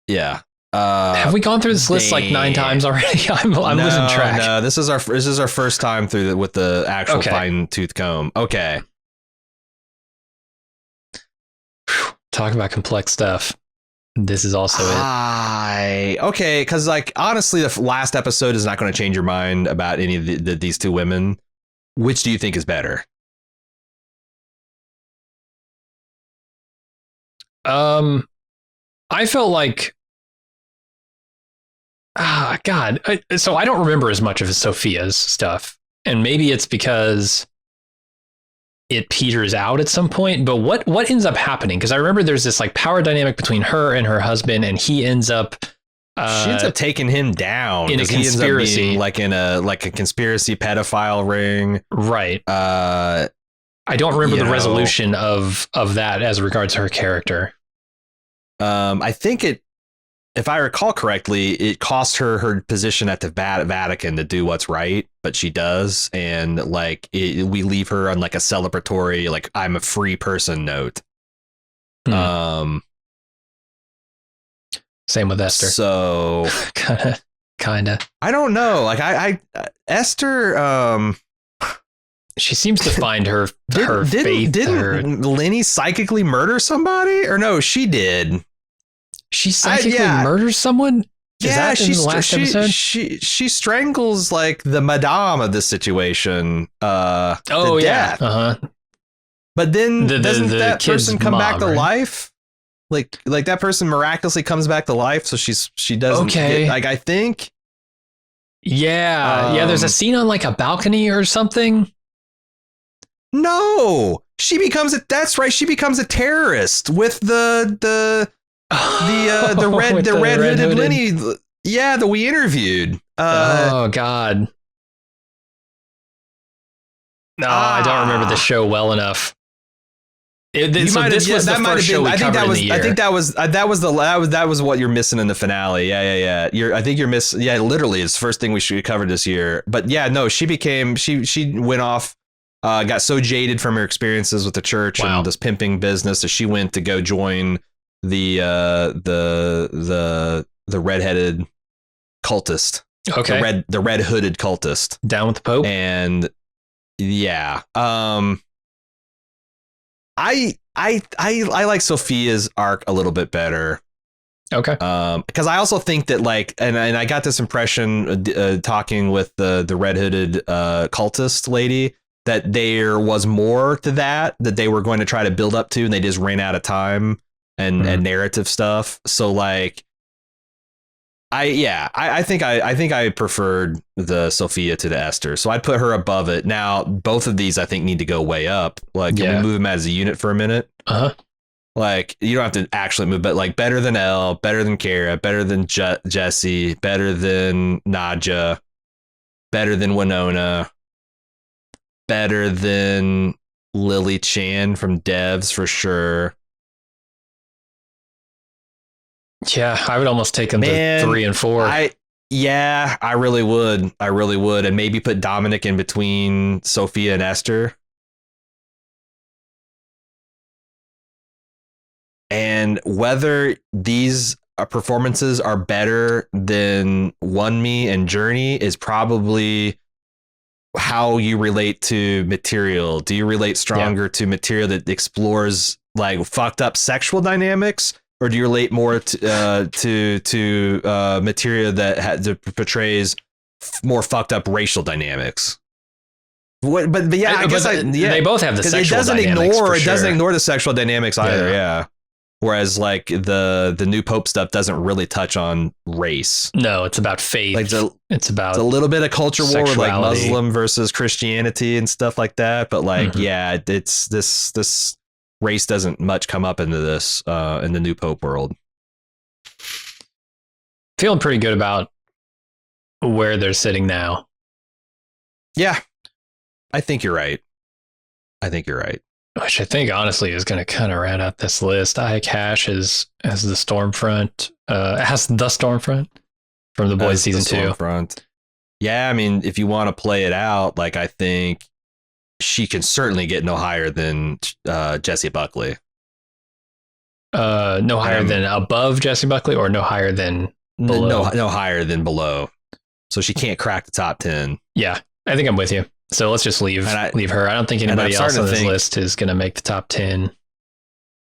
Yeah. Have we gone through this list like 9 times already? I'm losing track. No, this is our first time through with the actual fine tooth comb. Okay. Talk about complex stuff. This is also it. Okay, because like honestly, the last episode is not going to change your mind about any of these two women. Which do you think is better? I felt like, God. So I don't remember as much of Sophia's stuff, and maybe it's because it peters out at some point. But what ends up happening? Because I remember there's this like power dynamic between her and her husband, and he ends up. She ends up taking him down in a conspiracy, he ends up being like a conspiracy pedophile ring, right? I don't remember the resolution of that as regards her character. I think if I recall correctly, it cost her position at the Vatican to do what's right, but she does, and like we leave her on like a celebratory, like I'm a free person note. Same with Esther. So kinda. I don't know. Like I Esther. She seems to find her faith. Didn't Lenny psychically murder somebody? Or no, she did. She psychically murders someone? She strangles like the madame of the situation. Death. But then doesn't that person come back to life? Like that person miraculously comes back to life, so she doesn't get, like I think. Yeah, there's a scene on like a balcony or something. No, she becomes a terrorist with the red-hooded Lenny. Yeah, that we interviewed. Oh God. No, I don't remember the show well enough. This was the first show we covered in the year. I think that was what you're missing in the finale. Yeah. I think you're missing. Yeah, literally, it's the first thing we covered this year. But yeah, no, she went off got so jaded from her experiences with the church and this pimping business that she went to go join the redheaded cultist. Okay. The red hooded cultist. Down with the Pope. And yeah. I like Sophia's arc a little bit better. Okay. Because I also think that like, and I got this impression talking with the red hooded cultist lady, that there was more to that they were going to try to build up to, and they just ran out of time and narrative stuff. So like, I think I preferred the Sophia to the Esther, so I'd put her above it. Now, both of these I think need to go way up. Like, can we move them as a unit for a minute? Like, you don't have to actually move, but like better than Elle, better than Kara, better than Jesse, better than Nadja, better than Winona, better than Lily Chan from Devs for sure. Yeah, I would almost take them to 3 and 4. I really would. And maybe put Dominic in between Sophia and Esther. And whether these performances are better than One Me and Journey is probably how you relate to material. Do you relate stronger to material that explores like fucked up sexual dynamics? Or do you relate more to material that portrays more fucked up racial dynamics? But yeah, I guess they both have the sexual dynamics. It doesn't ignore the sexual dynamics either. Yeah. Whereas like the new Pope stuff doesn't really touch on race. No, it's about faith. Like it's about a little bit of culture war with like Muslim versus Christianity and stuff like that. But like, it's this. Race doesn't much come up into this in the new Pope world. Feeling pretty good about where they're sitting now. Yeah, I think you're right. Which I think honestly is going to kind of round out this list. Ike Hash as the Stormfront, from The Boys season 2. Stormfront. Yeah, I mean, if you want to play it out, like I think she can certainly get no higher than Jessie Buckley. No higher than above Jessie Buckley, or no higher than below? No higher than below. So she can't crack the top 10. Yeah, I think I'm with you. So let's just leave her. I don't think anybody else on this list is going to make the top 10.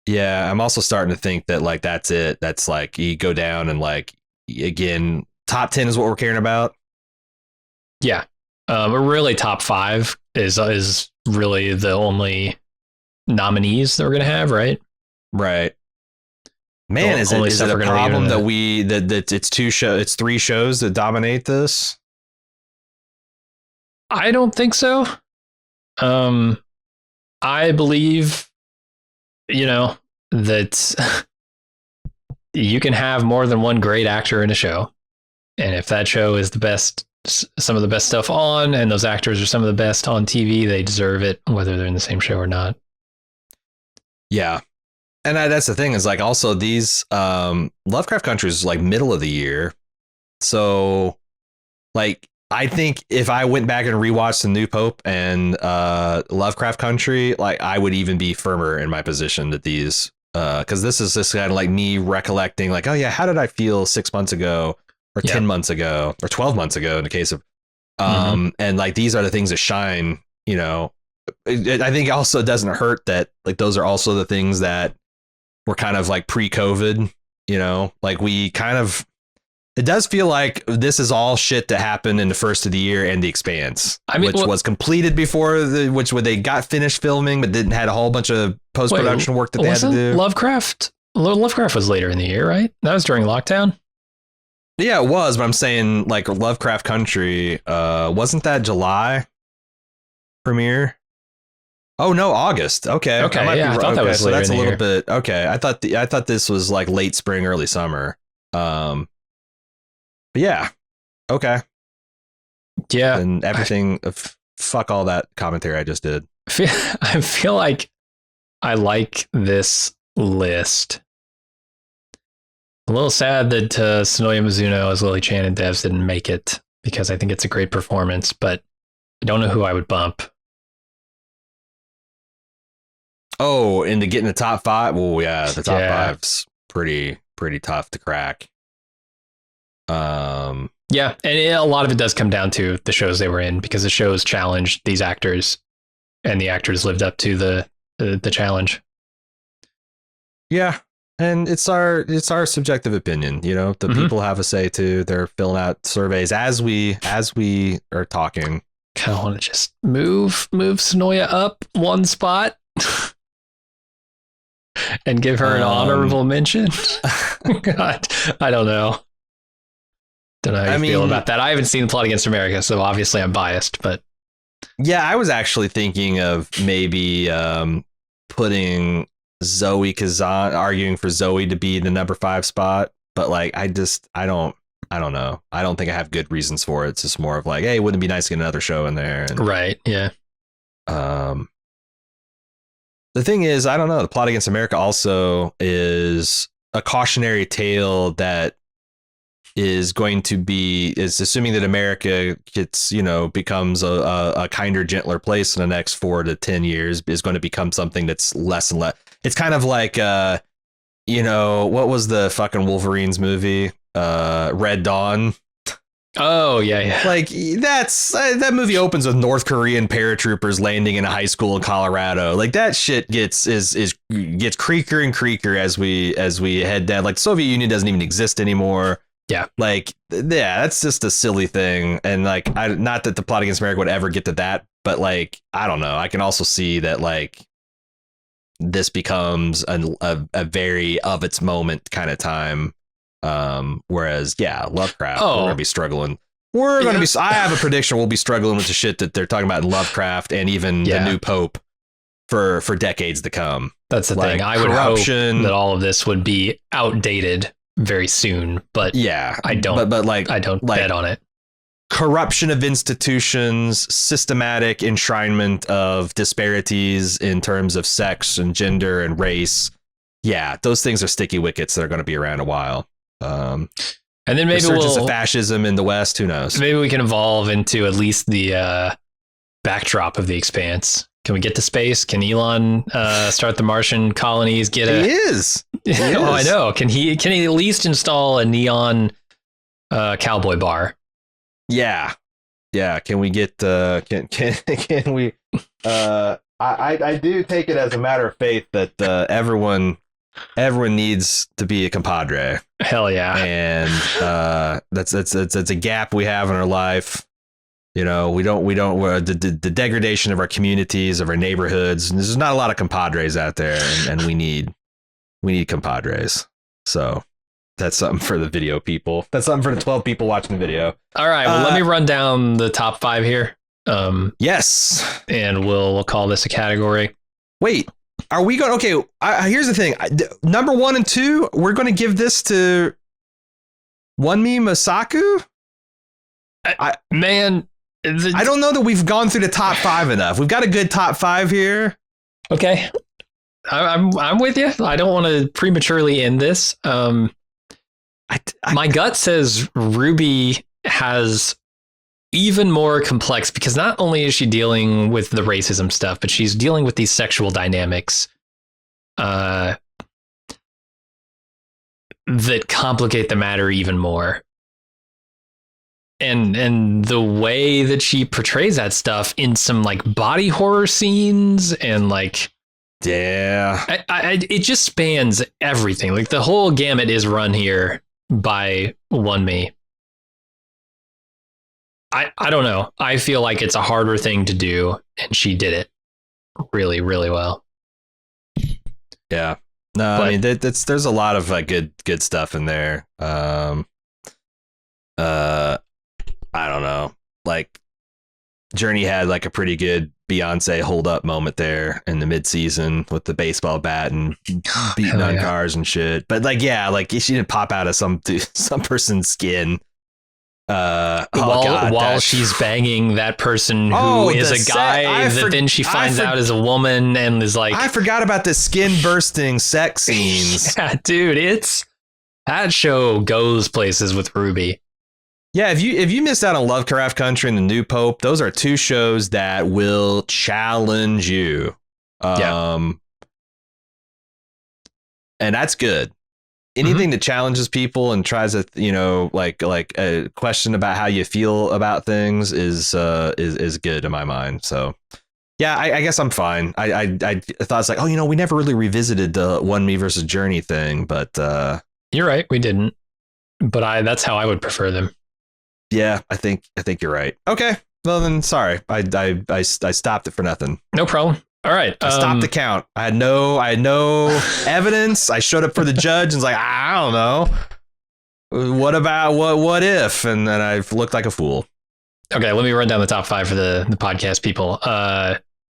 Yeah, I'm also starting to think that like that's it. That's like you go down and like again, top 10 is what we're caring about. Yeah. Really, top 5 is really the only nominees that we're gonna have, right? Right. Man, is it a problem that it's 3 shows that dominate this? I don't think so. I believe, that you can have more than one great actor in a show, and if that show is the best. Some of the best stuff on, and those actors are some of the best on TV, they deserve it, whether they're in the same show or not. Yeah. And that's the thing is like also these Lovecraft Country is like middle of the year. So like I think if I went back and rewatched the new Pope and Lovecraft Country, like I would even be firmer in my position that these because this is just kind of like me recollecting like, oh yeah, how did I feel 6 months ago? Or 10 months ago, or 12 months ago in the case of, and like these are the things that shine, I think also it doesn't hurt that like those are also the things that were kind of like pre-COVID, like we kind of, it does feel like this is all shit that happened in the first of the year and The Expanse, which was completed before when they got finished filming, but didn't had a whole bunch of post-production work that they had to do. Lovecraft was later in the year, right? That was during lockdown. Yeah, it was, but I'm saying like Lovecraft Country, wasn't that July premiere? Oh no, August. Okay. I thought that was later that's in the a little year. bit okay. I thought this was like late spring, early summer. But yeah, okay. Yeah, and everything. Fuck all that commentary I just did. I feel like I like this list. A little sad that Sonoya Mizuno as Lily Chan and Devs didn't make it because I think it's a great performance, but I don't know who I would bump. Oh, and to get in the top 5. Oh yeah, the top Yeah. 5's pretty tough to crack. Yeah, and a lot of it does come down to the shows they were in, because the shows challenged these actors, and the actors lived up to the challenge. Yeah, and it's our subjective opinion. You know, the Mhm. people have a say too. They're filling out surveys as we are talking. Kind of want to just move Sonoya up one spot and give her an honorable mention. God, I don't know. Don't know how you feel about that. I haven't seen Plot Against America, so obviously I'm biased, but yeah, I was actually thinking of maybe putting Zoe Kazan, arguing for Zoe to be the number 5 spot, but like I don't know. I don't think I have good reasons for it. It's just more of like, hey, wouldn't it be nice to get another show in there? And, right, yeah. The thing is, I don't know. The Plot Against America also is a cautionary tale that is assuming that America gets, becomes a kinder, gentler place in the next 4 to 10 years, is going to become something that's less and less. It's kind of like, what was the fucking Wolverines movie? Red Dawn. Oh yeah. Like that movie opens with North Korean paratroopers landing in a high school in Colorado. Like that shit gets creaker and creaker as we head down. Like the Soviet Union doesn't even exist anymore. Yeah. Like, yeah, that's just a silly thing. And like, not that the Plot Against America would ever get to that, but like, I don't know. I can also see that like this becomes a very of its moment kind of time. Whereas, yeah, Lovecraft, we're going to be struggling. I have a prediction. We'll be struggling with the shit that they're talking about in Lovecraft and even the new Pope for decades to come. That's the thing. I would hope that all of this would be outdated very soon, but yeah, I don't. But like, I don't bet on it. Corruption of institutions, systematic enshrinement of disparities in terms of sex and gender and race. Yeah, those things are sticky wickets that are going to be around a while. And then maybe resurgence of fascism in the West. Who knows? Maybe we can evolve into at least the backdrop of The Expanse. Can we get to space? Can Elon start the Martian colonies? He is. Oh, I know. Can he at least install a neon cowboy bar? Yeah. Can we get can we? I do take it as a matter of faith that everyone needs to be a compadre. Hell yeah. And that's a gap we have in our life. We don't the degradation of our communities, of our neighborhoods. And there's not a lot of compadres out there, and we need compadres. So that's something for the video people. That's something for the 12 people watching the video. All right. Well, let me run down the top 5 here. Yes. And we'll call this a category. Wait, are we going? Okay. Here's the thing. Number 1 and 2, we're going to give this to Wunmi Mosaku. I don't know that we've gone through the top 5 enough. We've got a good top 5 here. Okay. I'm with you. I don't want to prematurely end this. My gut says Ruby has even more complex, because not only is she dealing with the racism stuff, but she's dealing with these sexual dynamics that complicate the matter even more. And the way that she portrays that stuff in some like body horror scenes and like, yeah, it just spans everything. Like the whole gamut is run here by Wunmi. I don't know. I feel like it's a harder thing to do, and she did it really, really well. Yeah. No, but, I mean, there's a lot of good stuff in there. I don't know. Like, Journey had like a pretty good Beyonce hold up moment there in the mid-season with the baseball bat and beating on cars and shit. But like, yeah, like she didn't pop out of some person's skin. While she's banging that person who is a guy that then she finds out is a woman and is like, I forgot about the skin bursting sex scenes. Yeah, dude, that show goes places with Ruby. Yeah, if you missed out on Lovecraft Country and The New Pope, those are 2 shows that will challenge you. and that's good. Anything that challenges people and tries to, like a question about how you feel about things is good in my mind. So, yeah, I guess I'm fine. I thought it's like, we never really revisited the One Me versus Journey thing, but you're right, we didn't. But that's how I would prefer them. Yeah, I think you're right. Okay, well then, sorry, I stopped it for nothing. No problem. All right. I stopped the count. I had no evidence. I showed up for the judge and was like, I don't know. What if? And then I looked like a fool. Okay, let me run down the top 5 for the podcast people.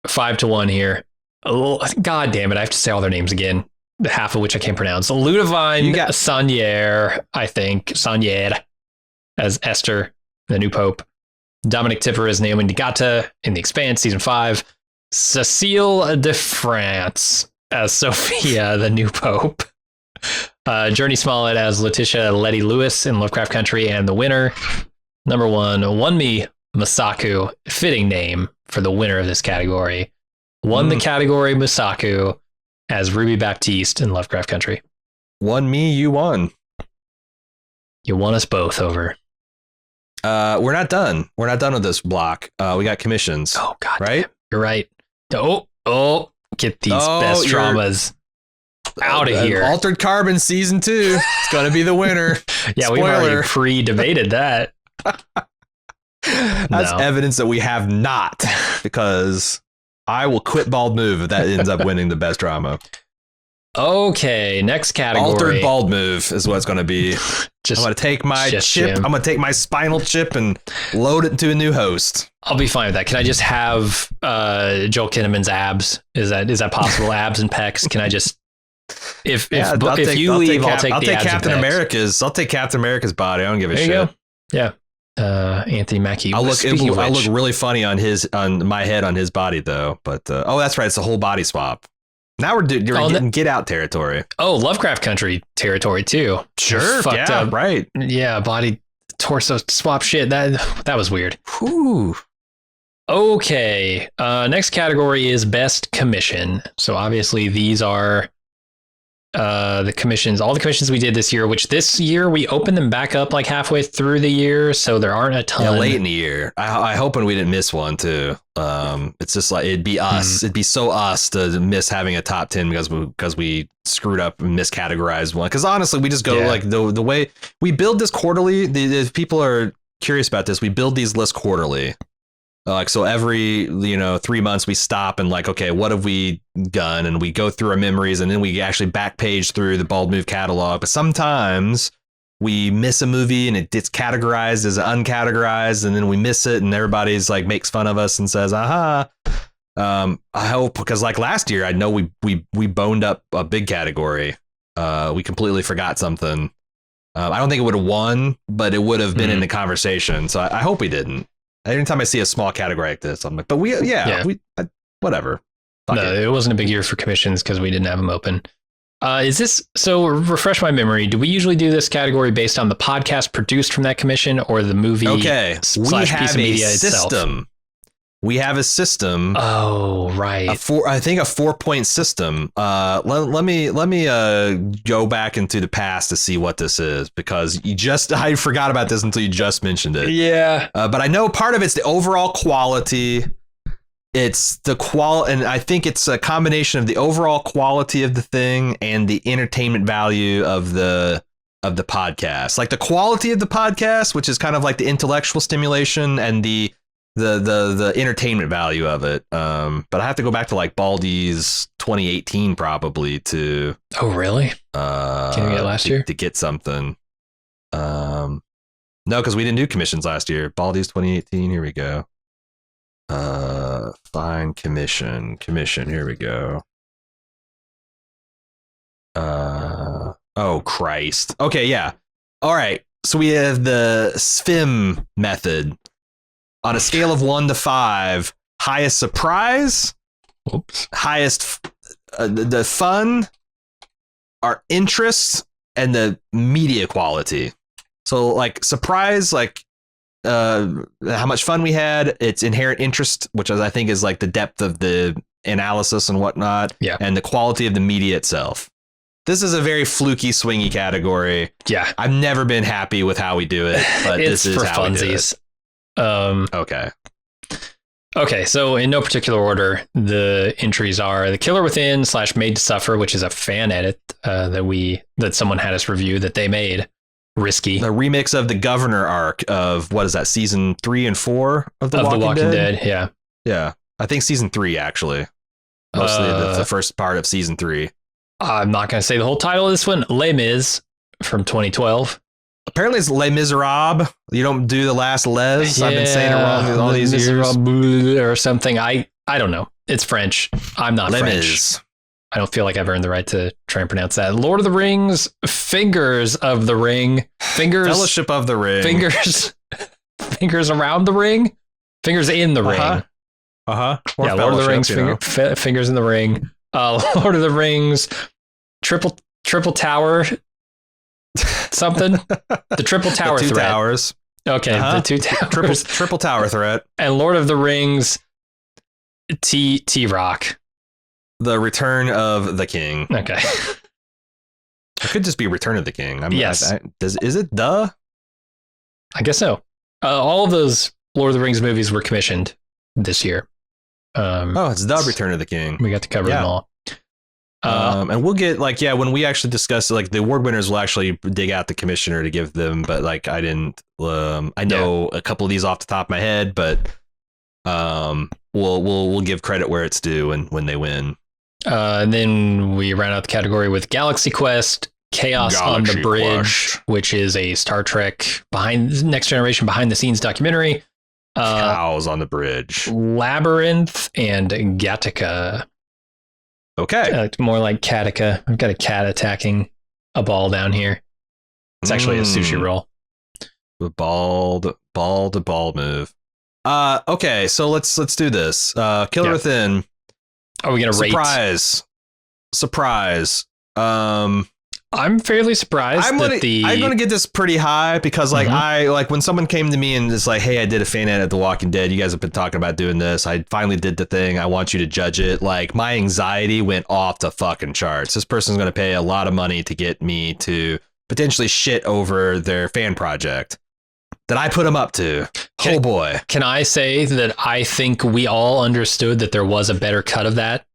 5-1 here. God damn it, I have to say all their names again. Half of which I can't pronounce. Ludovine Saunier, I think. Saunier as Esther, the new pope. Dominic Tipper as Naomi Nagata in The Expanse, season 5. Cecile de France as Sophia, the new pope. Journey Smollett as Letitia Letty Lewis in Lovecraft Country, and the winner, number 1, One Me Masaku, fitting name for the winner of this category, won the category Masaku as Ruby Baptiste in Lovecraft Country. One Me, you won. You won us both over. We're not done. We're not done with this block. We got commissions. Oh God, right? Damn. You're right. Oh, get these best dramas out of here. Altered Carbon season 2. It's going to be the winner. Yeah, Spoiler. we've already pre-debated that. That's evidence that we have not, because I will quit Bald Move if that ends up winning the best drama. Okay, next category. Altered Bald Move is what it's going to be. I'm going to take my chip. Jim. I'm going to take my spinal chip and load it into a new host. I'll be fine with that. Can I just have Joel Kinnaman's abs? Is that possible? Abs and pecs? Can I just if you leave, I'll take Captain America's. I'll take Captain America's body. I don't give a shit. There you go. Yeah. Anthony Mackie. I'll look really funny on my head on his body though. But that's right. It's a whole body swap. Now you're getting Get Out territory. Oh, Lovecraft Country territory too. Sure. Fucked up. Right. Yeah. Body torso swap shit. That was weird. Whew. Okay. Next category is best commission. So obviously these are the commissions, all the commissions we did this year, which this year we opened them back up like halfway through the year. So there aren't a ton. Yeah, late in the year. I hoping we didn't miss one too. It's just like, it'd be us. It'd be so us to miss having a top 10 because we screwed up and miscategorized one. Because honestly, we just go like the way we build this quarterly. If people are curious about this, we build these lists quarterly. So every 3 months we stop and like, okay, what have we done? And we go through our memories, and then we actually back page through the Bald Move catalog. But sometimes we miss a movie and it gets categorized as uncategorized, and then we miss it, and everybody's like makes fun of us and says, aha. I hope, because like last year, I know we boned up a big category. We completely forgot something. I don't think it would have won, but it would have been in the conversation. So I hope we didn't. Anytime I see a small category like this, I'm like, but whatever. It wasn't a big year for commissions because we didn't have them open. Is this, so refresh my memory, do we usually do this category based on the podcast produced from that commission or the movie / piece of media itself? We have a system. Oh, right. I think a 4-point system. Let me go back into the past to see what this is, because I forgot about this until you just mentioned it. Yeah. But I know part of it's the overall quality. It's the and I think it's a combination of the overall quality of the thing and the entertainment value of the podcast. Like the quality of the podcast, which is kind of like the intellectual stimulation, and the entertainment value of it. But I have to go back to like Baldy's 2018 probably to. Oh, really? Can we get last year to get something? No, because we didn't do commissions last year. Baldy's 2018. Here we go. Find commission. Here we go. Oh Christ. Okay, yeah. All right. So we have the SFIM method. On a scale of 1 to 5, highest surprise, highest the fun, our interest, and the media quality. So like surprise, like how much fun we had, its inherent interest, which I think is like the depth of the analysis and whatnot, yeah, and the quality of the media itself. This is a very fluky, swingy category. Yeah. I've never been happy with how we do it, but It's this is for how funsies. we do it. Okay. Okay, so in no particular order, the entries are The Killer Within / Made to Suffer, which is a fan edit that someone had us review that they made. Risky. The remix of the Governor arc of, what is that, season 3 and 4 of The Walking Dead? Yeah. Yeah. I think season 3, actually. Mostly the first part of season 3. I'm not going to say the whole title of this one. Les Mis from 2012. Apparently it's Les Miserables. You don't do the last Les. I've been saying it wrong all these years. Or something. I don't know. It's French. I'm not Les French. Mis. I don't feel like I've earned the right to try and pronounce that. Lord of the Rings, Fingers of the Ring. Fellowship of the Ring. Fingers around the ring. Fingers in the ring. Yeah, Lord of the Rings, Fingers in the Ring. Lord of the Rings, Triple Tower, something. The Triple Tower the two threat. Towers. Okay, the two towers. Triple Tower threat. And Lord of the Rings, T-Rock. The Return of the King. Okay. It could just be Return of the King. Yes. Is it the? I guess so. All of those Lord of the Rings movies were commissioned this year. It's the Return of the King. We got to cover them all. And we'll get when we actually discuss it, the award winners will actually dig out the commissioner to give them, but I didn't. I know a couple of these off the top of my head, but we'll give credit where it's due when they win. And then we round out the category with Galaxy Quest, Chaos on the Bridge, which is a Star Trek Next Generation behind the scenes documentary. Cows on the Bridge, Labyrinth, and Gattaca. Okay. More like Gattaca. I've got a cat attacking a ball down here. It's actually a sushi roll. The ball move. Okay, so let's do this. Killer Within. Are we gonna rate? Surprise. I'm fairly surprised I'm gonna get this pretty high because I when someone came to me and it's like, hey, I did a fan edit at The Walking Dead. You guys have been talking about doing this. I finally did the thing. I want you to judge it. Like, my anxiety went off the fucking charts. This person's gonna pay a lot of money to get me to potentially shit over their fan project that I put them up to. Oh boy. Can I say that I think we all understood that there was a better cut of that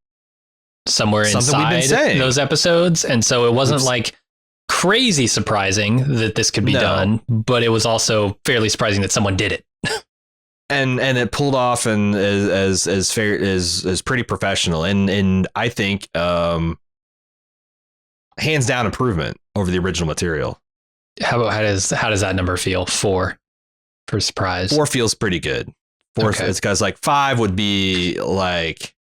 somewhere inside those episodes? And so it wasn't crazy surprising that this could be done, but it was also fairly surprising that someone did it. and it pulled off and as fair as pretty professional. And I think hands down improvement over the original material. How does that number feel? 4 for surprise. 4 feels pretty good. 4, it's because 5 would be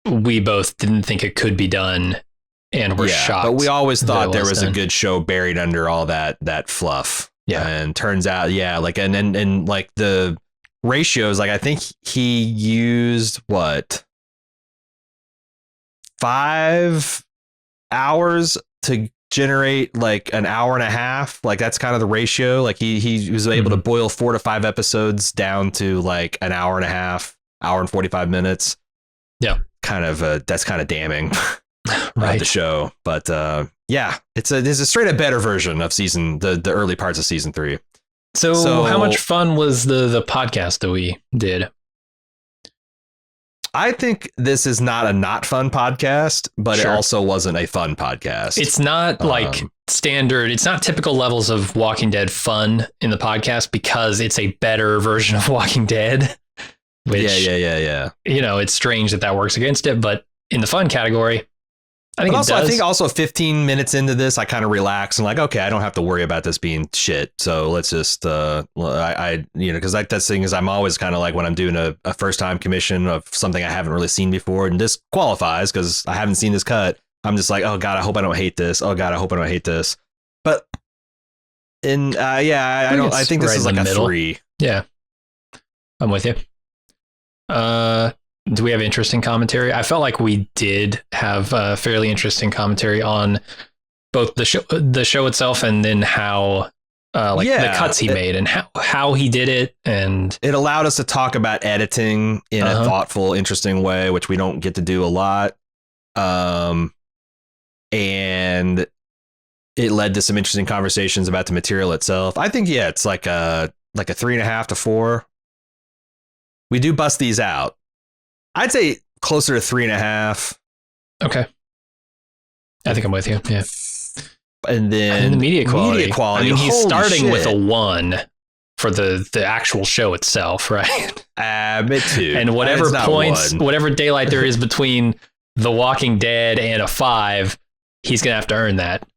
we both didn't think it could be done and we're shocked. But we always thought there was a good show buried under all that fluff. Yeah. And turns out, and the ratios, I think he used 5 hours to generate an hour and a half. That's kind of the ratio. He was able to boil 4 to 5 episodes down to an hour and a half, hour and 45 minutes. Yeah. That's kind of damning. Right. The show. But it's a straight up better version of the early parts of season 3. So how much fun was the podcast that we did? I think this is not a not fun podcast, but it also wasn't a fun podcast. It's not standard. It's not typical levels of Walking Dead fun in the podcast because it's a better version of Walking Dead. Which, yeah. It's strange that works against it, but in the fun category, I think it does. I think also 15 minutes into this, I kind of relax and okay, I don't have to worry about this being shit. So let's just, because that thing is, I'm always kind of when I'm doing a first time commission of something I haven't really seen before, and this qualifies because I haven't seen this cut. I'm just oh God, I hope I don't hate this. Oh God, I hope I don't hate this. But I think this is a 3. Yeah, I'm with you. Do we have interesting commentary? I felt like we did have fairly interesting commentary on both the show itself and then how the cuts he made and how he did it. And it allowed us to talk about editing in a thoughtful, interesting way, which we don't get to do a lot. And it led to some interesting conversations about the material itself. I think, yeah, it's like a 3.5 to 4. We do bust these out. I'd say closer to 3.5. Okay. I think I'm with you. Yeah. And then the media quality. I mean, he's starting with a 1 for the actual show itself, right? Me too. And whatever points, whatever daylight there is between The Walking Dead and a 5, he's going to have to earn that.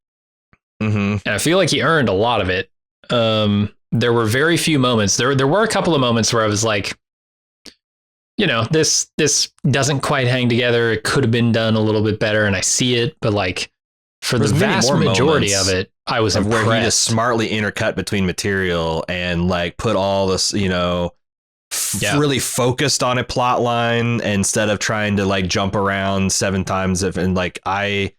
Mm-hmm. And I feel like he earned a lot of it. There were very few moments. There were a couple of moments where I was like, you know, this doesn't quite hang together. It could have been done a little bit better, and I see it. But like, for the vast majority of it, I was impressed. Where he just smartly intercut between material and like put all this, you know, really focused on a plot line instead of trying to like jump around 7 times. And like I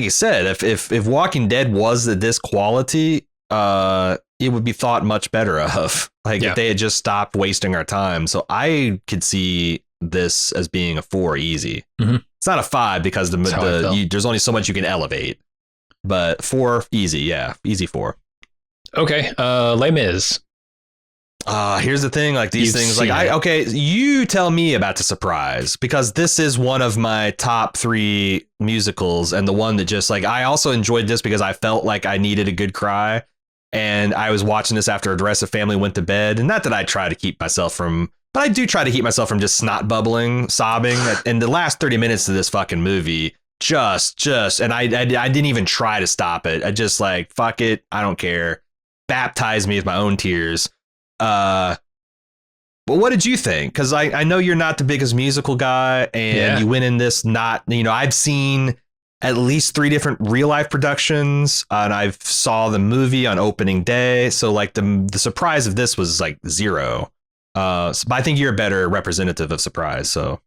said, if Walking Dead was this quality, it would be thought much better of. Like if they had just stopped wasting our time. So I could see this as being a 4 easy. Mm-hmm. It's not a 5 because there's only so much you can elevate. But 4 easy, yeah, easy 4. Okay, Les Mis. Here's the thing, like these things, like you tell me about The Surprise, because this is one of my top 3 musicals, and the one that just like I also enjoyed this because I felt like I needed a good cry. And I was watching this after the rest of the family went to bed. And not that I try to keep myself from, but I do try to keep myself from just snot bubbling, sobbing. And the last 30 minutes of this fucking movie, and I didn't even try to stop it. I just like, fuck it. I don't care. Baptize me with my own tears. But what did you think? Because I know you're not the biggest musical guy, and you went in this not, you know, I've seen at least 3 different real life productions, and I've saw the movie on opening day. So like the surprise of this was like 0. But I think you're a better representative of Surprise. So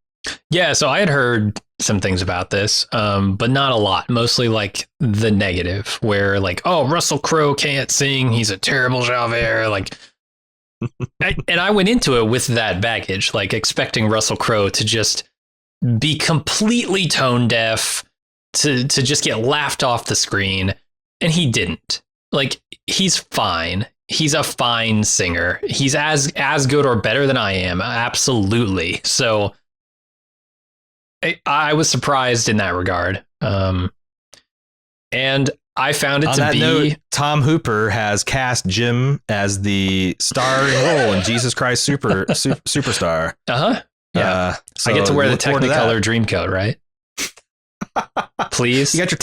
yeah, so I had heard some things about this, but not a lot. Mostly like the negative, where like, oh, Russell Crowe can't sing. He's a terrible Javert. Like, and I went into it with that baggage, like expecting Russell Crowe to just be completely tone deaf, to just get laughed off the screen, and he didn't. Like, he's fine. He's a fine singer. He's as good or better than I am, absolutely. So I was surprised in that regard. And I found it to be... note, Tom Hooper has cast Jim as the starring role in Jesus Christ Superstar. Uh-huh. Yeah. So I get to wear the Technicolor Dreamcoat, right? Please. You got your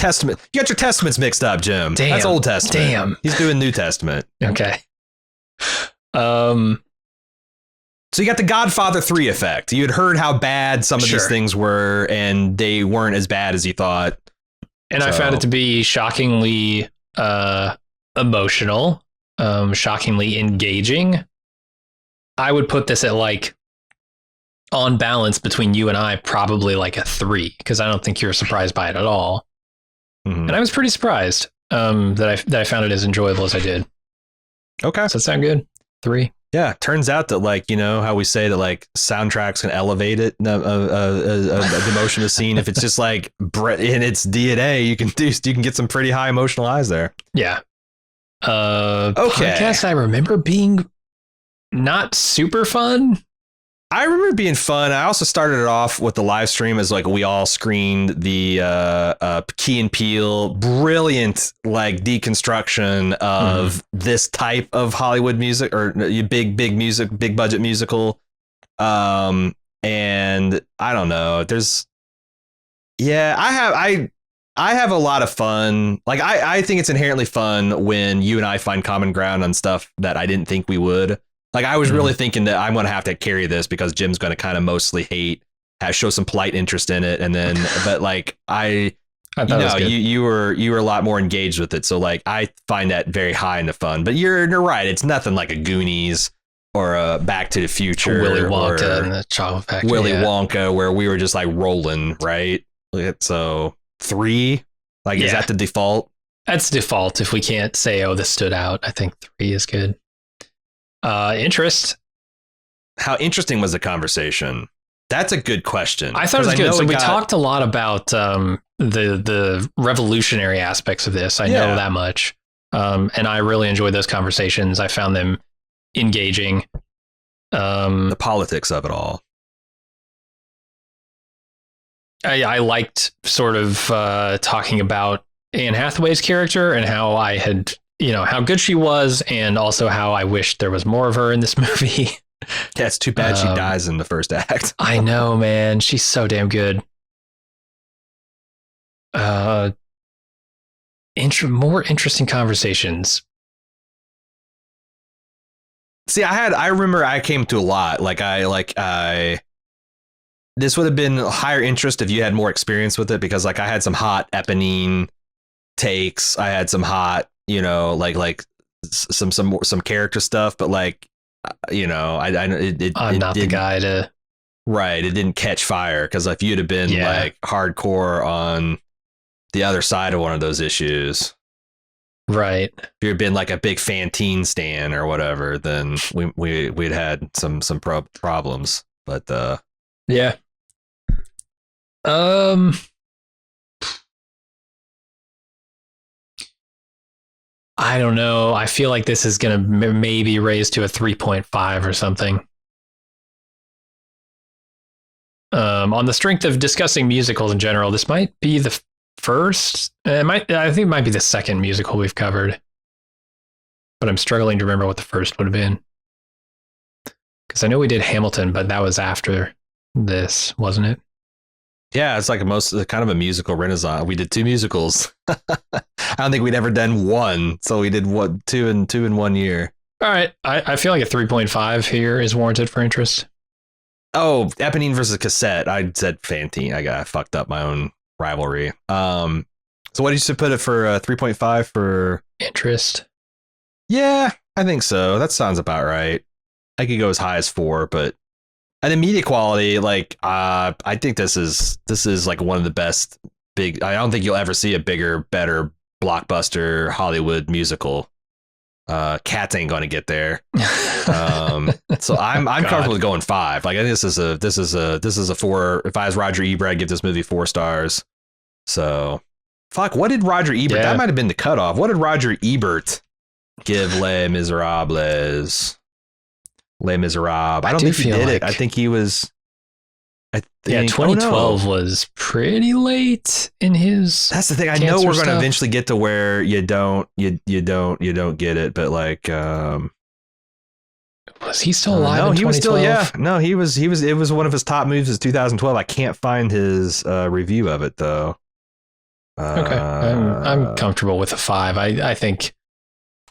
testaments mixed up, Jim. Damn. That's Old Testament. Damn. He's doing New Testament. Okay. So you got the Godfather 3 effect. You had heard how bad some of these things were, and they weren't as bad as you thought. And I found it to be shockingly emotional, shockingly engaging. I would put this at like, on balance between you and I, probably like a 3, because I don't think you were surprised by it at all. Mm-hmm. And I was pretty surprised that I found it as enjoyable as I did. Okay. Does that sound good? 3. Yeah. Turns out that, like, you know how we say that like soundtracks can elevate it, the emotion of the scene. If it's just like in its DNA, you can get some pretty high emotional highs there. Yeah. Podcast I remember being not super fun. I remember being fun. I also started it off with the live stream as like we all screened the Key and Peele brilliant like deconstruction of this type of Hollywood music, or big budget musical. And I don't know. I have a lot of fun. Like I think it's inherently fun when you and I find common ground on stuff that I didn't think we would. Like, I was really thinking that I'm going to have to carry this because Jim's going to kind of mostly show some polite interest in it. And then, but like, you were a lot more engaged with it. So like, I find that very high in the fun, but you're right. It's nothing like a Goonies or a Back to the Future, Willy Wonka and the Chocolate Factory. Wonka, where we were just like rolling, right? So 3, like, is that the default? That's default. If we can't say, oh, this stood out, I think 3 is good. Interest. How interesting was the conversation? That's a good question. I thought it was good. So we talked a lot about the revolutionary aspects of this. I know that much. And I really enjoyed those conversations. I found them engaging. The politics of it all. I liked sort of talking about Anne Hathaway's character and how I had, how good she was, and also how I wished there was more of her in this movie. Yeah, it's too bad she dies in the first act. I know, man. She's so damn good. More interesting conversations. See, I remember I came to a lot. This would have been higher interest if you had more experience with it, because I had some hot Eponine takes. I had some hot, some character stuff, but I'm not the guy to. Right. It didn't catch fire, because if you'd have been hardcore on the other side of one of those issues. Right. If you'd been a big Fantine stan or whatever, then we'd had some problems. But yeah. I don't know. I feel like this is going to maybe raise to a 3.5 or something. On the strength of discussing musicals in general, this might be the first. I think it might be the second musical we've covered, but I'm struggling to remember what the first would have been. Because I know we did Hamilton, but that was after this, wasn't it? Yeah, it's kind of a musical renaissance. We did 2 musicals. I don't think we'd ever done one, so we did two in 1 year. All right, I feel like a 3.5 here is warranted for interest. Oh, Eponine versus Cassette. I said Fantine. I fucked up my own rivalry. So what did you put it for? 3.5 for interest? Yeah, I think so. That sounds about right. I could go as high as 4, but and the media quality, I think this is one of the best big. I don't think you'll ever see a bigger, better blockbuster Hollywood musical. Cats ain't gonna get there. So I'm comfortable with going 5. I think this is a 4. If I was Roger Ebert, I'd give this movie 4 stars. So fuck, what did Roger Ebert? That might have been the cutoff. What did Roger Ebert give Les Miserables? Les Miserables. I don't think he did it. I think he was. 2012 was pretty late in his. That's the thing. I know we're going to eventually get to where you don't get it, but was he still alive? No, in he was still. 2012? Yeah, no, he was. It was one of his top moves. Is 2012. I can't find his review of it though. Okay, I'm comfortable with a 5. I think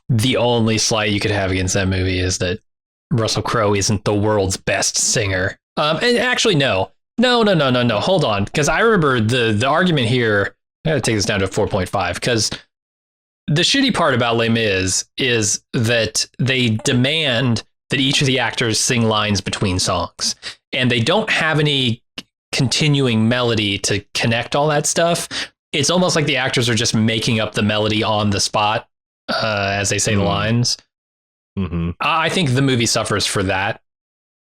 the only slight you could have against that movie is that Russell Crowe isn't the world's best singer. And actually, no. Hold on, because I remember the argument here. I got to take this down to a 4.5, because the shitty part about Les Mis is that they demand that each of the actors sing lines between songs, and they don't have any continuing melody to connect all that stuff. It's almost like the actors are just making up the melody on the spot as they say the lines. Mm-hmm. I think the movie suffers for that,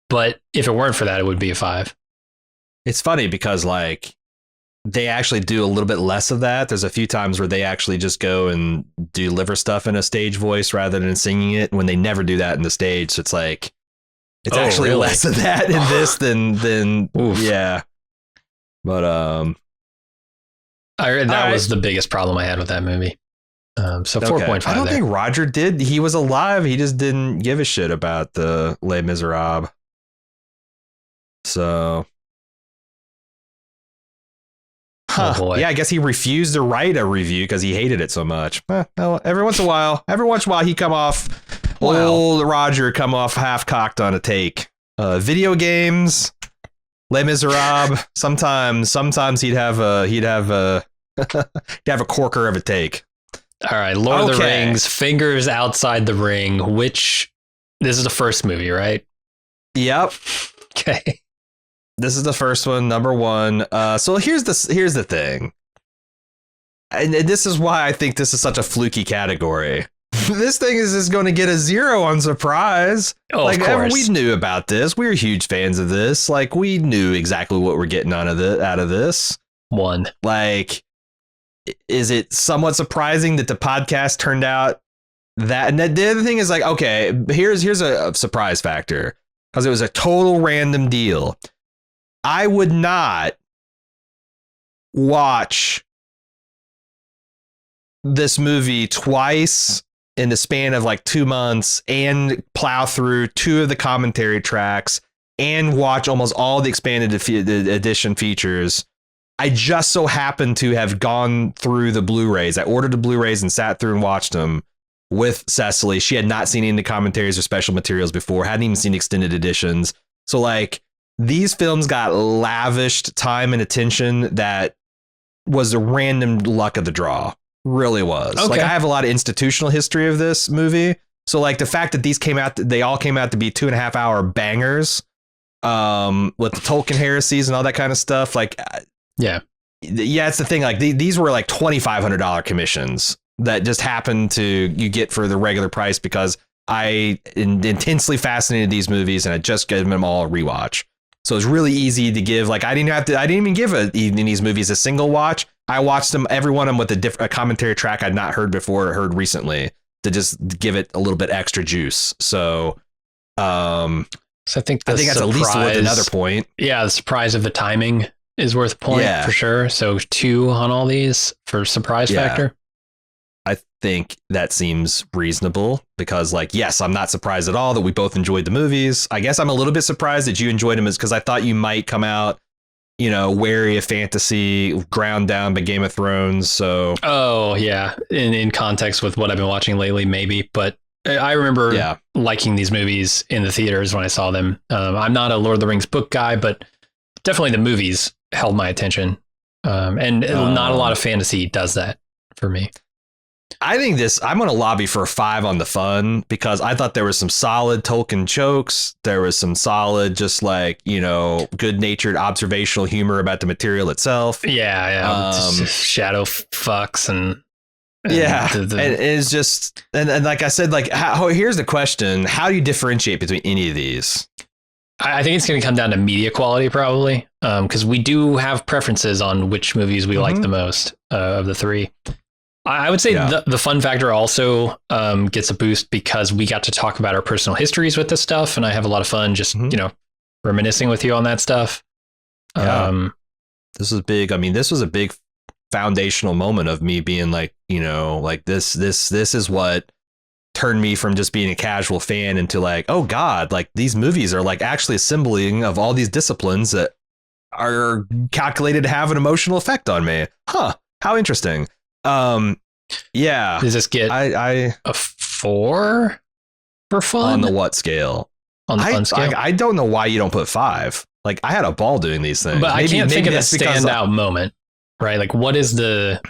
but if it weren't for that, it would be a 5. It's funny because they actually do a little bit less of that. There's a few times where they actually just go and deliver stuff in a stage voice rather than singing it, when they never do that in the stage. So it's actually really? less of that in this than yeah. But that was the biggest problem I had with that movie. So 4.5. I don't think Roger did. He was alive. He just didn't give a shit about the Les Miserables. So. Huh. Oh boy. Yeah, I guess he refused to write a review because he hated it so much. Well, every once in a while, he come off. Old Roger come off half cocked on a take. Video games, Les Miserables. Sometimes he'd have a corker of a take. All right, Lord of the Rings, Fingers Outside the Ring. This is the first movie, right? Yep. Okay. This is the first one, number 1. So here's the thing. And this is why I think this is such a fluky category. This thing is going to get a 0 on surprise. Oh, of course. We knew about this. We were huge fans of this. We knew exactly what we're getting out of this. 1. is it somewhat surprising that the podcast turned out that? And the other thing is like, okay, here's a surprise factor, because it was a total random deal. I would not watch this movie twice in the span of like 2 months and plow through 2 of the commentary tracks and watch almost all the expanded edition features. I just so happened to have gone through the Blu-rays. I ordered the Blu-rays and sat through and watched them with Cecily. She had not seen any of the commentaries or special materials before, hadn't even seen extended editions. So like these films got lavished time and attention that was the random luck of the draw. Really was. Okay. Like I have a lot of institutional history of this movie. So like the fact that they all came out to be 2.5 hour bangers with the Tolkien heresies and all that kind of stuff. Like, yeah, it's the thing. Like these were like $2,500 commissions that just happened to you get for the regular price because I intensely fascinated these movies and I just gave them all a rewatch. So it's really easy to give. Like I didn't even give these movies a single watch. I watched them, every one of them with a commentary track I'd not heard before or heard recently to just give it a little bit extra juice. So I think that's at least worth another point. Yeah, the surprise of the timing is worth a point for sure. So 2 on all these for surprise factor. I think that seems reasonable because, like, yes, I'm not surprised at all that we both enjoyed the movies. I guess I'm a little bit surprised that you enjoyed them because I thought you might come out, wary of fantasy, ground down by Game of Thrones. So, oh yeah, in context with what I've been watching lately, maybe. But I remember liking these movies in the theaters when I saw them. I'm not a Lord of the Rings book guy, but definitely the movies held my attention. And not a lot of fantasy does that for me. I think I'm going to lobby for a 5 on the fun because I thought there was some solid Tolkien jokes. There was some solid, just like, good natured observational humor about the material itself. Yeah. Shadow fucks and and it's just, and like I said, like, here's the question. How do you differentiate between any of these? I think it's going to come down to media quality probably. Because we do have preferences on which movies we like the most of the 3. I would say the fun factor also gets a boost because we got to talk about our personal histories with this stuff. And I have a lot of fun just, reminiscing with you on that stuff. This is big. I mean, this was a big foundational moment of me being like, like this is what turned me from just being a casual fan into like, oh God, like these movies are like actually assembling of all these disciplines that are calculated to have an emotional effect on me. Huh. How interesting. Does this get a 4 for fun? On the what scale? On the fun scale? I don't know why you don't put 5. Like I had a ball doing these things. But I can't think of a standout moment, right? Like what is the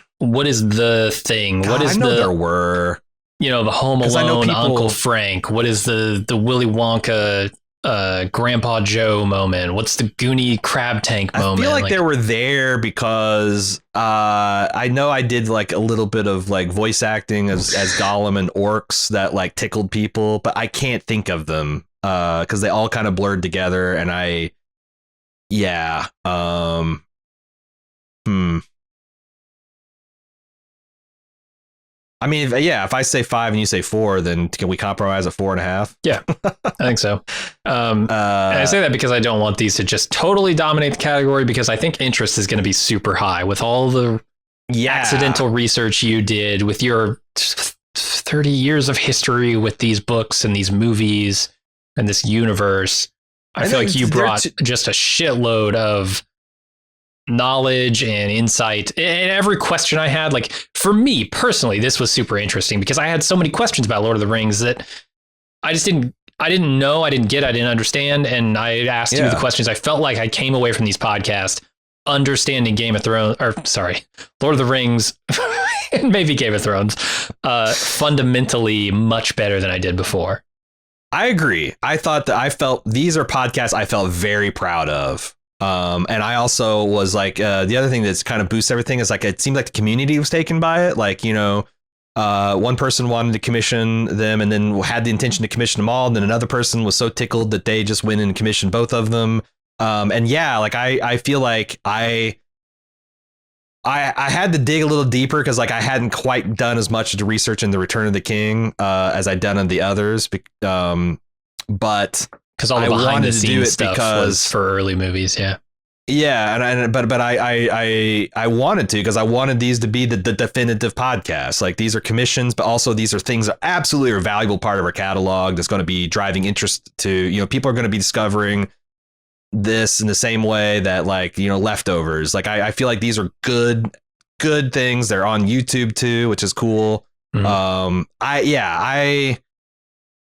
thing? God, what is I know there were, the Home Alone Uncle Frank? What is the Willy Wonka Grandpa Joe moment? What's the Goonie crab tank moment? I feel like they were there because I know I did like a little bit of like voice acting as Gollum and orcs that like tickled people, but I can't think of them because they all kind of blurred together. And I mean, if I say 5 and you say 4, then can we compromise at 4.5? Yeah, I think so. And I say that because I don't want these to just totally dominate the category because I think interest is going to be super high with all the accidental research you did with your 30 years of history with these books and these movies and this universe. I feel like you brought just a shitload of knowledge and insight, and every question I had, like for me personally, this was super interesting because I had so many questions about Lord of the Rings that I didn't know, I didn't understand. And I asked you the questions. I felt like I came away from these podcasts understanding Lord of the Rings and maybe Game of Thrones fundamentally much better than I did before. I agree. I felt these are podcasts I felt very proud of. And I also was like, the other thing that's kind of boosts everything is like, it seemed like the community was taken by it. Like, one person wanted to commission them and then had the intention to commission them all. And then another person was so tickled that they just went and commissioned both of them. And like, I feel like I had to dig a little deeper because like I hadn't quite done as much to research in the Return of the King as I'd done on the others. But because all the I behind wanted the to do scenes it stuff because was for early movies. Yeah. Yeah, but I wanted to because I wanted these to be the definitive podcast. Like these are commissions, but also these are things that absolutely are a valuable part of our catalog that's going to be driving interest to, you know, people are going to be discovering this in the same way that like, you know, Leftovers. Like I feel like these are good things. They're on YouTube too, which is cool. Mhm.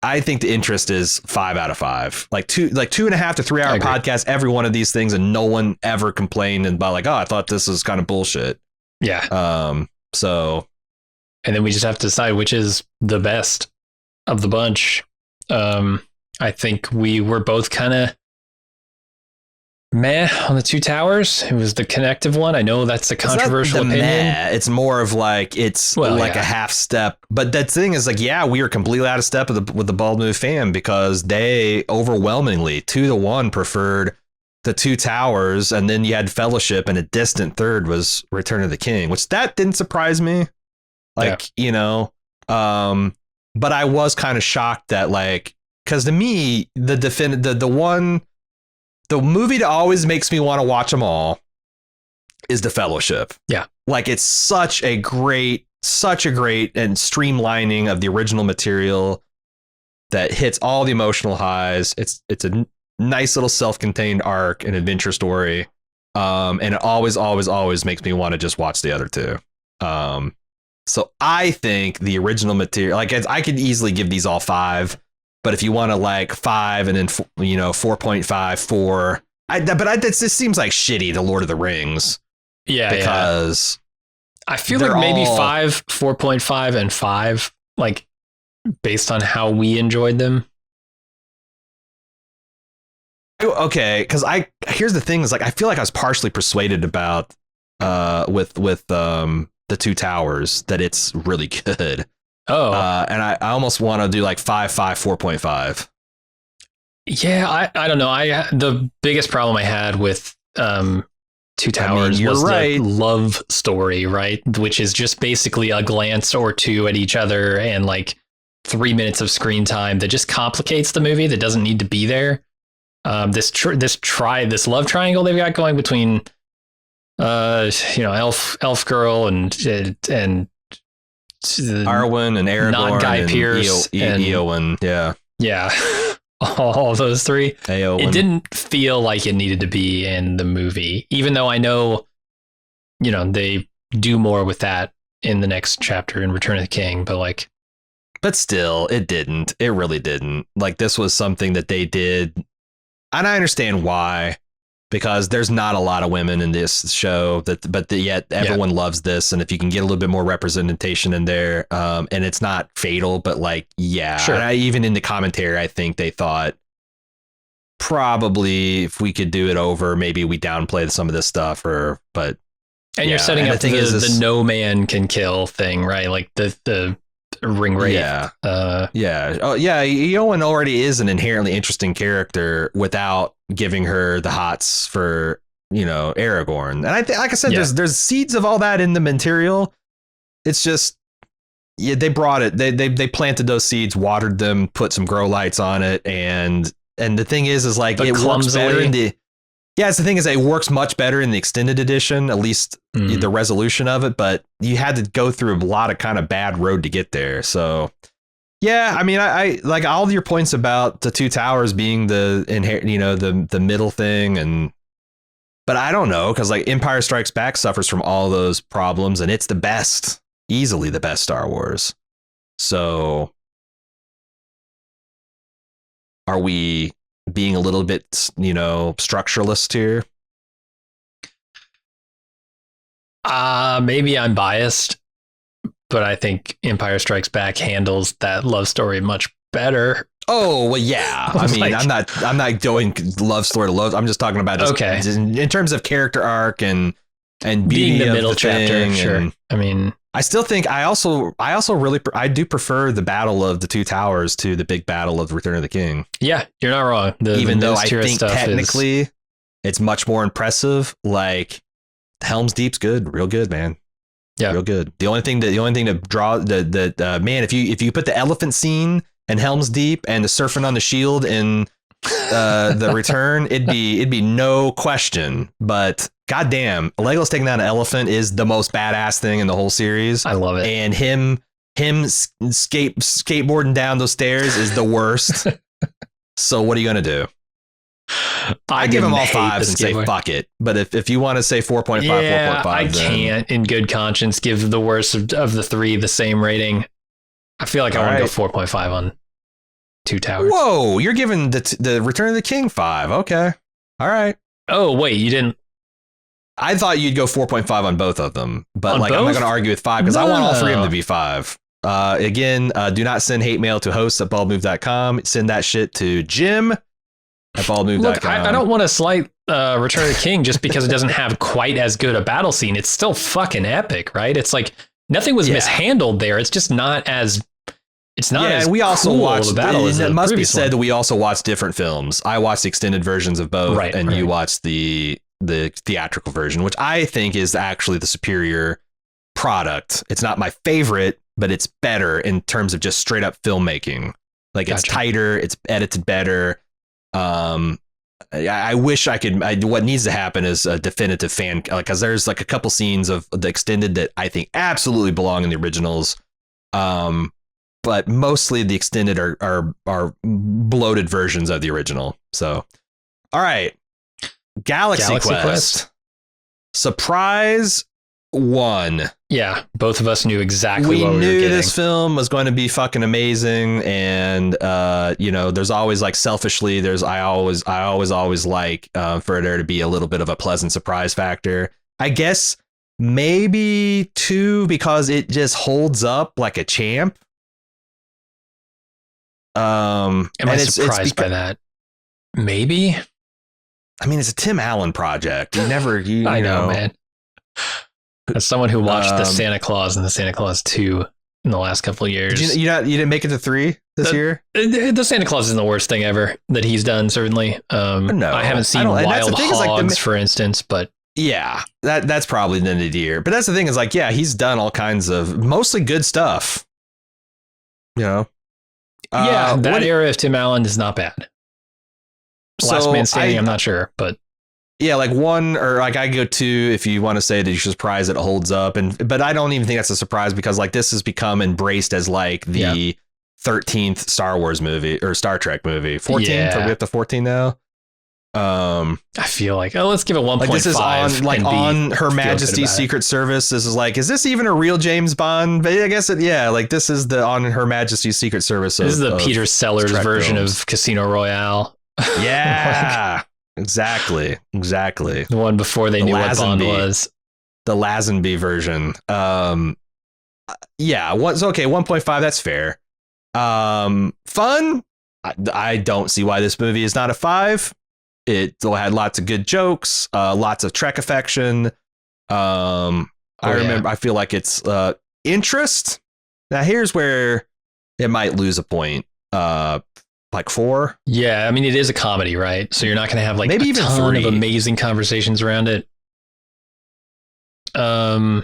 I think the interest is 5 out of 5, like 2.5 to 3 hour podcast, every one of these things. And no one ever complained about like, oh, I thought this was kind of bullshit. Yeah. So. And then we just have to decide which is the best of the bunch. I think we were both kind of meh on the Two Towers. It was the connective one. I know that's a controversial opinion. Meh. It's more of like it's a half step. But that thing is like, yeah, we were completely out of step with the Bald Move fan because they overwhelmingly 2-1 preferred the Two Towers, and then you had Fellowship, and a distant third was Return of the King, which that didn't surprise me. Like, you know, but I was kind of shocked that like, because to me, the movie that always makes me want to watch them all is The Fellowship. Yeah. Like it's such a great and streamlining of the original material that hits all the emotional highs. It's a nice little self-contained arc and adventure story. And it always makes me want to just watch the other two. So I think the original material, like I could easily give these all 5. But if you want to like 5 and then, you know, 4.5, 4, this seems like shitty to Lord of the Rings. Yeah. Because I feel like maybe 5, 4.5 and 5, like based on how we enjoyed them. Okay. Cause here's the thing is like, I feel like I was partially persuaded about, with the Two Towers that it's really good. Oh, and I almost want to do like 5, 4.5. Yeah, I don't know. The biggest problem I had with Two Towers was the love story, right? Which is just basically a glance or two at each other and like 3 minutes of screen time that just complicates the movie that doesn't need to be there. This love triangle they've got going between elf girl and Arwen and Aragorn, not Guy Pearce and Eowyn, yeah, all those 3. Eowyn. It didn't feel like it needed to be in the movie, even though I know, you know, they do more with that in the next chapter in Return of the King, but still, it didn't. It really didn't. Like this was something that they did, and I understand why. Because there's not a lot of women in this show, yet everyone loves this. And if you can get a little bit more representation in there, and it's not fatal, but like, yeah, sure. And even in the commentary, I think they thought probably if we could do it over, maybe we downplay some of this stuff you're setting up the no man can kill thing, right? Like the ring rape. Yeah. Eowyn already is an inherently interesting character without giving her the hots for, you know, Aragorn. And I think, like I said, there's seeds of all that in the material. It's just, they brought it. They planted those seeds, watered them, put some grow lights on it, and the thing is like but it works better in the. Yeah, it's the thing is it works much better in the extended edition, at least the resolution of it. But you had to go through a lot of kind of bad road to get there. So, yeah, I mean, I like all your points about the Two Towers being the middle thing, but I don't know because like Empire Strikes Back suffers from all those problems, and it's easily the best Star Wars. So, are we being a little bit, you know, structuralist here? Maybe I'm biased, but I think Empire Strikes Back handles that love story much better. Oh, well, yeah. I mean, I'm not going love story to love. I'm just talking about just in terms of character arc and being the middle chapter. Sure. I mean, I still think I do prefer the Battle of the Two Towers to the big battle of Return of the King. Yeah, you're not wrong. Even though I think technically it's much more impressive. Like Helm's Deep's good, real good, man. Yeah, real good. The only thing to draw the man, if you put the elephant scene and Helm's Deep and the surfing on the shield in the Return, it'd be no question. But goddamn, Legolas taking down an elephant is the most badass thing in the whole series. I love it. And him skateboarding down those stairs is the worst. So what are you gonna do? I give them all 5s and say fuck it. But if you want to say 4.5, 4.5, I can't in good conscience give the worst of the 3 the same rating. I feel like I want to go 4.5 on Two Towers. Whoa, you're giving the Return of the King 5. Okay. All right. Oh, wait, you didn't. I thought you'd go 4.5 on both of them, but on like both? I'm not going to argue with 5 because I want all 3 of them to be 5. Again, do not send hate mail to hosts@baldmove.com. Send that shit to Jim at baldmove.com. Look, I don't want to slight Return of the King just because it doesn't have quite as good a battle scene. It's still fucking epic, right? It's like nothing was mishandled there. It's just not as. It's not as we also cool watched of a battle as it the must be previous said one. that we also watched different films. I watched the extended versions of both, and you watched the theatrical version, which I think is actually the superior product. It's not my favorite, but it's better in terms of just straight up filmmaking. Like it's tighter, it's edited better. I wish I could. What needs to happen is a definitive fan, because there's like a couple scenes of the extended that I think absolutely belong in the originals. But mostly the extended are bloated versions of the original. So, all right, Galaxy Quest. Surprise 1. Yeah, both of us knew exactly we what we were knew getting. This film was going to be fucking amazing, and there's always like selfishly, I always like for there to be a little bit of a pleasant surprise factor. I guess maybe 2 because it just holds up like a champ. Am I surprised by that? Maybe. I mean, it's a Tim Allen project. I know, man. As someone who watched the Santa Claus and the Santa Claus 2 in the last couple of years, you didn't make it to 3 this year. The Santa Claus isn't the worst thing ever that he's done. Certainly, no, I haven't seen Wild Hogs, for instance, but yeah, that's probably the end of the year. But that's the thing is like, yeah, he's done all kinds of mostly good stuff. That era of Tim Allen is not bad. Last Man Standing, I'm not sure, but yeah, like 1 or like I go 2 if you want to say that you're surprised it holds up, but I don't even think that's a surprise because like this has become embraced as like the 13th Star Wars movie or Star Trek movie. 14th, are we up to 14 now? I feel like let's give it 1.5. Like this is on Her Majesty's Secret Service. This is like, is this even a real James Bond? But I guess like this is the on Her Majesty's Secret Service. This is the Peter Sellers version of Casino Royale. Yeah, exactly. The one before they knew what Bond was. The Lazenby version. Yeah, what's okay? 1.5. That's fair. Fun. I don't see why this movie is not a 5. It had lots of good jokes, lots of Trek affection. I feel like it's interest. Now here's where it might lose a point. Like 4. Yeah, I mean it is a comedy, right? So you're not going to have like maybe a even ton 3 of amazing conversations around it. Yeah,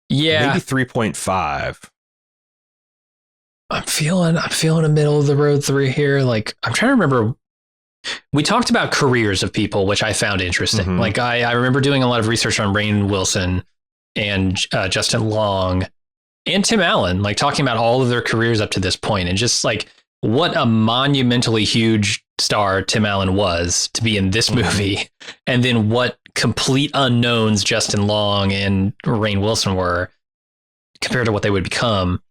maybe 3.5. I'm feeling a middle of the road 3 here. Like I'm trying to remember. We talked about careers of people, which I found interesting. Mm-hmm. Like I remember doing a lot of research on Rainn Wilson and Justin Long and Tim Allen, like talking about all of their careers up to this point and just like what a monumentally huge star Tim Allen was to be in this movie. And then what complete unknowns Justin Long and Rainn Wilson were compared to what they would become.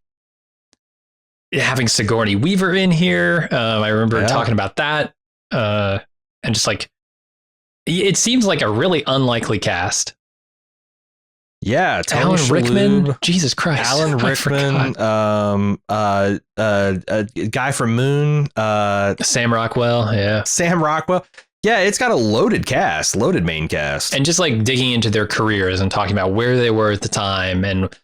Having Sigourney Weaver in here. I remember talking about that. And just like, it seems like a really unlikely cast. Yeah, Alan Rickman. Jesus Christ, Alan Rickman. Guy from Moon. Sam Rockwell. Yeah, Sam Rockwell. Yeah, it's got a loaded main cast, and just like digging into their careers and talking about where they were at the time and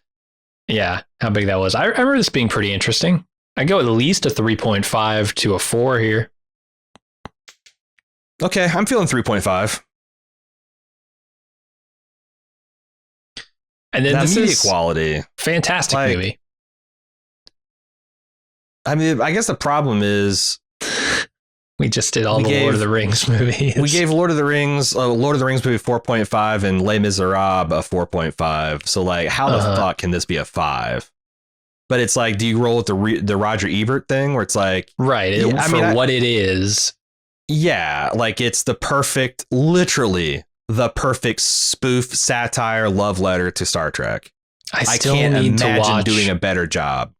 how big that was. I remember this being pretty interesting. I go at least a 3.5 to a 4 here. Okay, I'm feeling 3.5. And then Now, this media is quality. fantastic Like, movie. I mean, I guess the problem is We just did all we the gave- Lord of the Rings movies. we gave Lord of the Rings movie 4.5 and Les Miserables a 4.5. So like, how the fuck can this be a 5? But it's like, do you roll with the Roger Ebert thing where it's like, right. Yeah, For what it is. yeah, like it's literally the perfect spoof, satire, love letter to Star Trek. I I still can't need to imagine watch. doing a better job.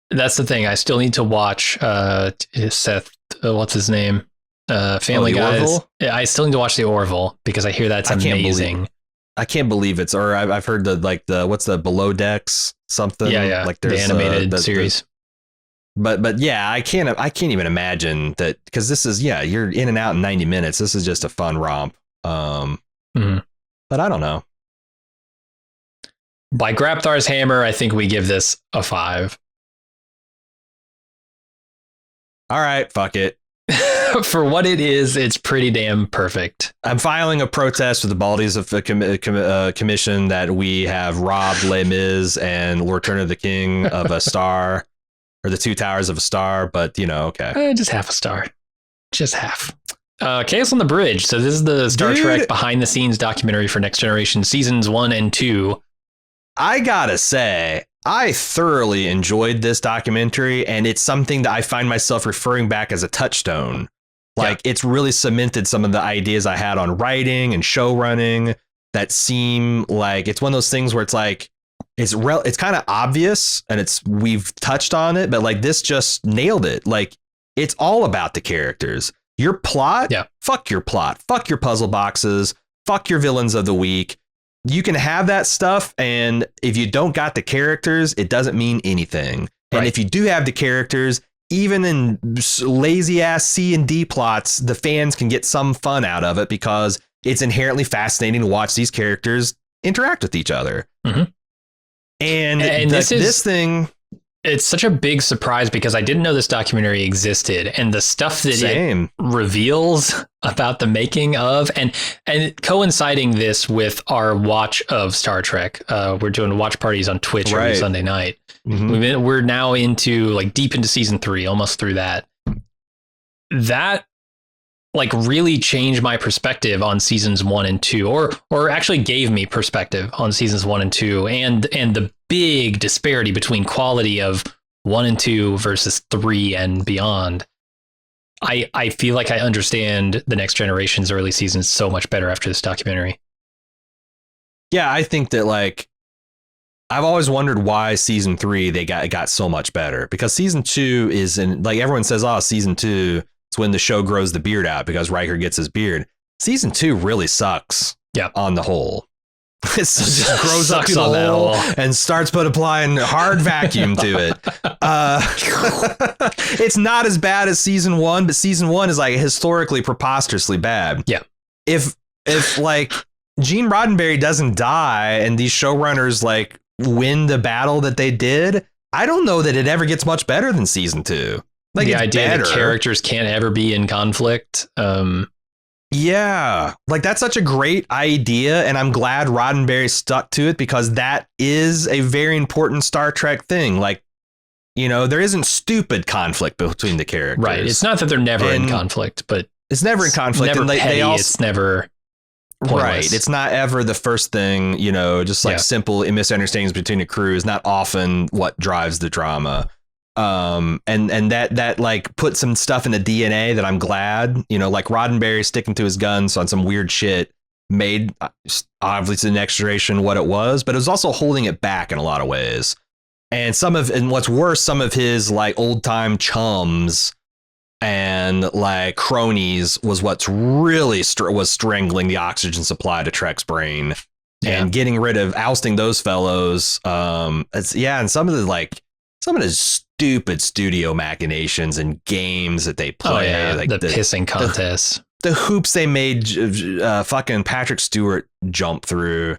That's the thing. I still need to watch Seth. What's his name? Family the Guys. Orville? Yeah, I still need to watch the Orville because I hear that's I can't amazing. I can't believe it's, or I've heard what's the Below Decks something? Yeah. Like The there's animated series. But yeah, I can't even imagine that, because this is, yeah, you're in and out in 90 minutes. This is just a fun romp. Mhm. But I don't know. By Grabthar's hammer, I think we give this a 5. All right, fuck it. For what it is, it's pretty damn perfect. I'm filing a protest with the Baldies of Commission that we have robbed Les Mis and Return of the King of a star, or the Two Towers of a star. But okay. Just half a star. Just half. Chaos on the Bridge. So this is the Star Trek behind the scenes documentary for Next Generation seasons 1 and 2. I gotta say, I thoroughly enjoyed this documentary, and it's something that I find myself referring back as a touchstone. Like, it's really cemented some of the ideas I had on writing and show running that seem like it's one of those things where it's like, it's kind of obvious and we've touched on it, but like this just nailed it. Like, it's all about the characters. Your plot, fuck your plot, fuck your puzzle boxes, fuck your villains of the week. You can have that stuff, and if you don't got the characters, it doesn't mean anything. And if you do have the characters, even in lazy ass C and D plots, the fans can get some fun out of it because it's inherently fascinating to watch these characters interact with each other. Mm-hmm. And this thing, it's such a big surprise because I didn't know this documentary existed, and the stuff that it reveals about the making of and coinciding this with our watch of Star Trek. We're doing watch parties on Twitch every Sunday night. Mm-hmm. We're now into deep into season 3, almost through that. That really changed my perspective on seasons 1 and 2, or actually gave me perspective on seasons 1 and 2, and the big disparity between quality of 1 and 2 versus 3 and beyond. I feel like I understand the Next Generation's early seasons so much better after this documentary. Yeah, I think that I've always wondered why season 3 they got so much better, because season 2 is everyone says, season 2 is when the show grows the beard out because Riker gets his beard. Season 2 really sucks. Yeah, on the whole. It just grows up to the hole and starts applying hard vacuum to it. It's not as bad as season 1, but season 1 is historically preposterously bad. Yeah. If Gene Roddenberry doesn't die and these showrunners win the battle that they did, I don't know that it ever gets much better than season 2. The idea that characters can't ever be in conflict. Yeah, that's such a great idea, and I'm glad Roddenberry stuck to it, because that is a very important Star Trek thing. There isn't stupid conflict between the characters. Right. It's not that they're never in conflict, but it's never in conflict. Never and petty, it's never pointless. Right. It's not ever the first thing, just simple misunderstandings between the crew is not often what drives the drama. And that put some stuff in the DNA that I'm glad, Roddenberry sticking to his guns on some weird shit made obviously the Next Generation what it was, but it was also holding it back in a lot of ways. And what's worse, some of his old time chums and cronies was what's really was strangling the oxygen supply to Trek's brain, and getting rid of ousting those fellows. And some of the stupid studio machinations and games that they play, the pissing contests, the hoops they made fucking Patrick Stewart jump through.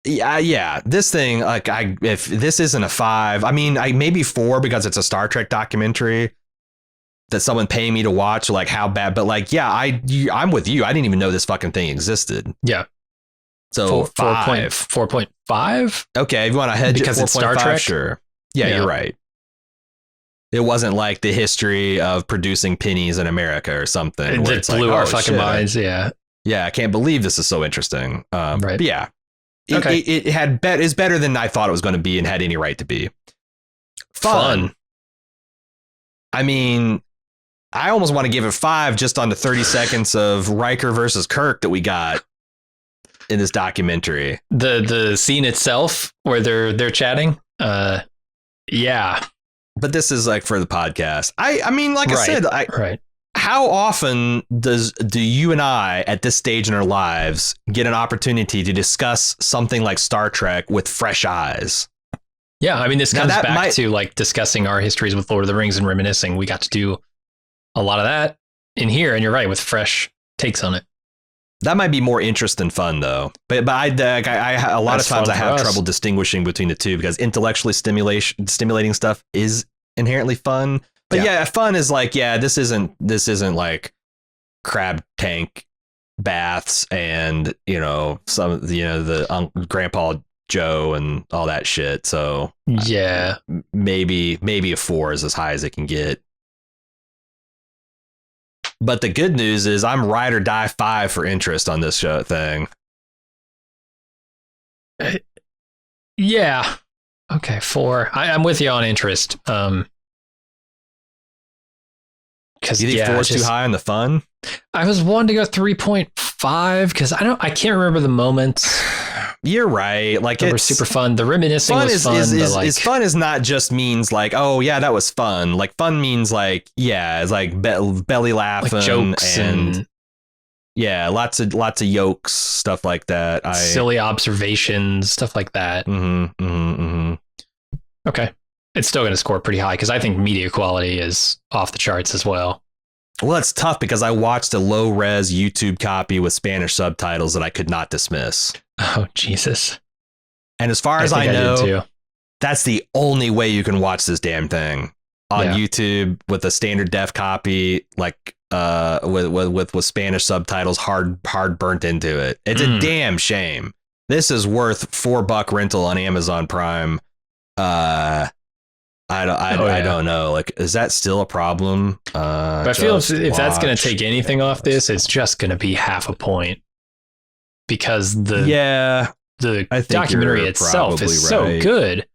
Yeah, this thing, if this isn't a 5, I mean, maybe 4 because it's a Star Trek documentary that someone paying me to watch, how bad, but I'm with you. I didn't even know this fucking thing existed. Yeah. So 5. 4.5. Okay, if you want to hedge because it, it's Star 4.5, Trek. sure. Yeah, Yeah. you're right. It wasn't like the history of producing pennies in America or something. Where That it's blew like, our oh, fucking shit. minds. Yeah. Yeah, I can't believe this is so interesting. Right. But yeah, Okay. it had is better than I thought it was going to be and had any right to be. Fun. I mean, I almost want to give it 5 just on the 30 seconds of Riker versus Kirk that we got in this documentary. The scene itself where they're chatting. Yeah. But this is like for the podcast. I mean, like I said, right. How often do you and I at this stage in our lives get an opportunity to discuss something like Star Trek with fresh eyes? Yeah, I mean, this comes back to like discussing our histories with Lord of the Rings and reminiscing. We got to do a lot of that in here, and you're right, with fresh takes on it. That might be more interest than fun, though. But I a lot of times I have trouble distinguishing between the two because intellectually stimulating stuff is inherently fun. But yeah, fun is like, yeah, this isn't like crab tank baths and the Grandpa Joe and all that shit. So yeah, maybe a 4 is as high as it can get. But the good news is I'm ride or die 5 for interest on this show thing. Yeah. Okay, 4. I'm with you on interest. Because you think 4 is too high on the fun? I was wanting to go 3.5 because I can't remember the moments. You're right. Like they were super fun. The reminiscing was fun. Is fun is not just means like, oh yeah, that was fun. Like fun means like, yeah, it's like belly laughing, like jokes and yeah, lots of yokes, stuff like that. Silly observations, stuff like that. Okay. It's still going to score pretty high because I think media quality is off the charts as well. Well, it's tough because I watched a low res YouTube copy with Spanish subtitles that I could not dismiss. Oh, Jesus. And as far as I know, that's the only way you can watch this damn thing on YouTube with a standard def copy, like with Spanish subtitles hard burnt into it. It's a damn shame. This is worth $4 rental on Amazon Prime. I don't know. Like, is that still a problem? But I feel if that's going to take anything off this, it's just going to be half a point because the documentary itself is so good.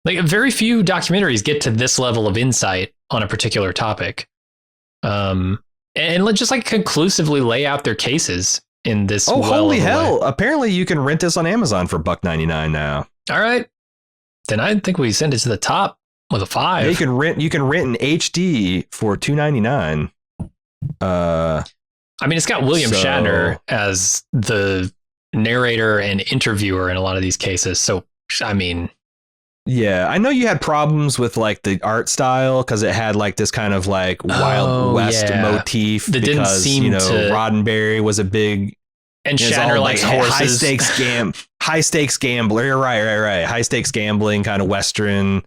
Like, very few documentaries get to this level of insight on a particular topic, and just like conclusively lay out their cases in this. Oh, holy hell! Apparently, you can rent this on Amazon for $1.99 now. All right, then I think we send it to the top. With a 5. Yeah, you can rent in HD for $2.99. I mean, it's got William Shatner as the narrator and interviewer in a lot of these cases. So, I mean, yeah, I know you had problems with like the art style because it had like this kind of like Wild West motif that didn't seem to... Roddenberry was a big and Shatner likes horses. High stakes gambler. You're right. High stakes gambling kind of Western.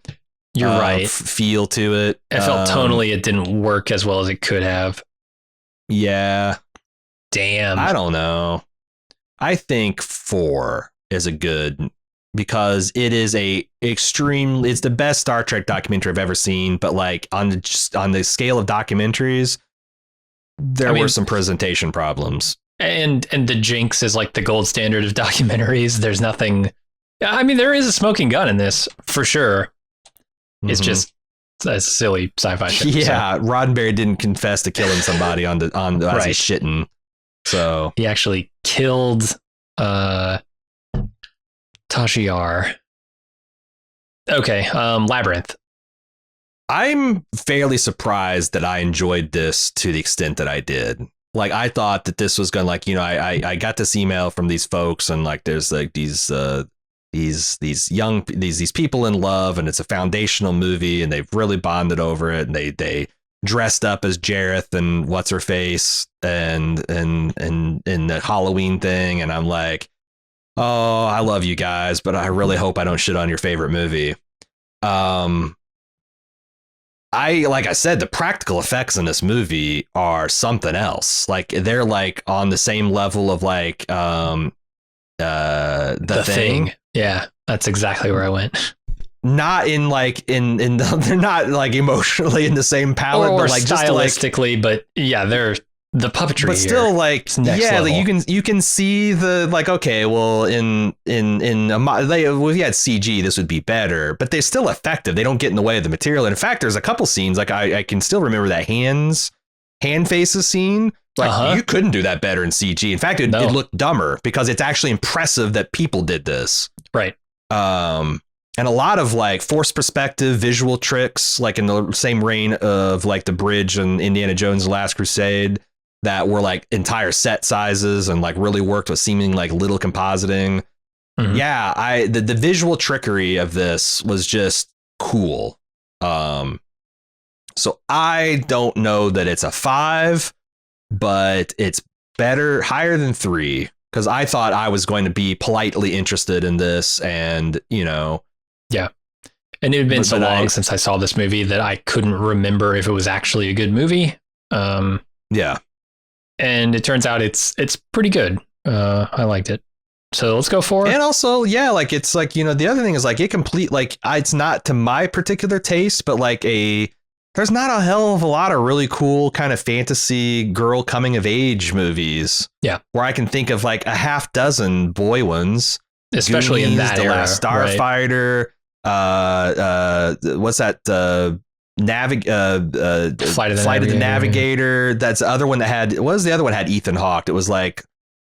You're right. Feel to it. I felt tonally it didn't work as well as it could have. Yeah. Damn. I don't know. I think 4 is a good because it is it's the best Star Trek documentary I've ever seen. But like on the scale of documentaries, there were some presentation problems. And the Jinx is like the gold standard of documentaries. There's nothing. I mean, there is a smoking gun in this for sure. It's just a silly sci-fi shit. Yeah, so. Roddenberry didn't confess to killing somebody as he's shitting. So he actually killed Tasha Yar. Okay, Labyrinth. I'm fairly surprised that I enjoyed this to the extent that I did. Like, I thought that this was gonna I got this email from these folks and like there's like these people in love and it's a foundational movie and they've really bonded over it and they dressed up as Jareth and what's her face and the Halloween thing and I'm like, oh, I love you guys, but I really hope I don't shit on your favorite movie. Like I said, the practical effects in this movie are something else. Like they're like on the same level of like the thing. Yeah, that's exactly where I went. Not in like in they're not like emotionally in the same palette, Or but like stylistically, but yeah, they're the puppetry. But still, here, like, yeah, like you can see the like, okay, well, if we had CG, this would be better, but they're still effective. They don't get in the way of the material. And in fact, there's a couple scenes like I can still remember that hand faces scene. Like you couldn't do that better in CG. In fact, it looked dumber because it's actually impressive that people did this. Right. And a lot of like forced perspective visual tricks, like in the same reign of like the bridge and Indiana Jones: The Last Crusade, that were like entire set sizes and like really worked with seeming like little compositing. Mm-hmm. Yeah, the visual trickery of this was just cool. So I don't know that it's a 5, but it's higher than 3, because I thought I was going to be politely interested in this, and yeah. And it had been so long since I saw this movie that I couldn't remember if it was actually a good movie. Yeah. And it turns out it's pretty good. I liked it. So let's go for it. And also, yeah, like it's like, the other thing is like it's not to my particular taste, but like there's not a hell of a lot of really cool kind of fantasy girl coming of age movies. Yeah. Where I can think of like a half dozen boy ones. Especially Goonies, in that The era. Last Starfighter. Right. What's that? Flight of the Navigator. That's the other one that had. What was the other one? Had Ethan Hawke. It was like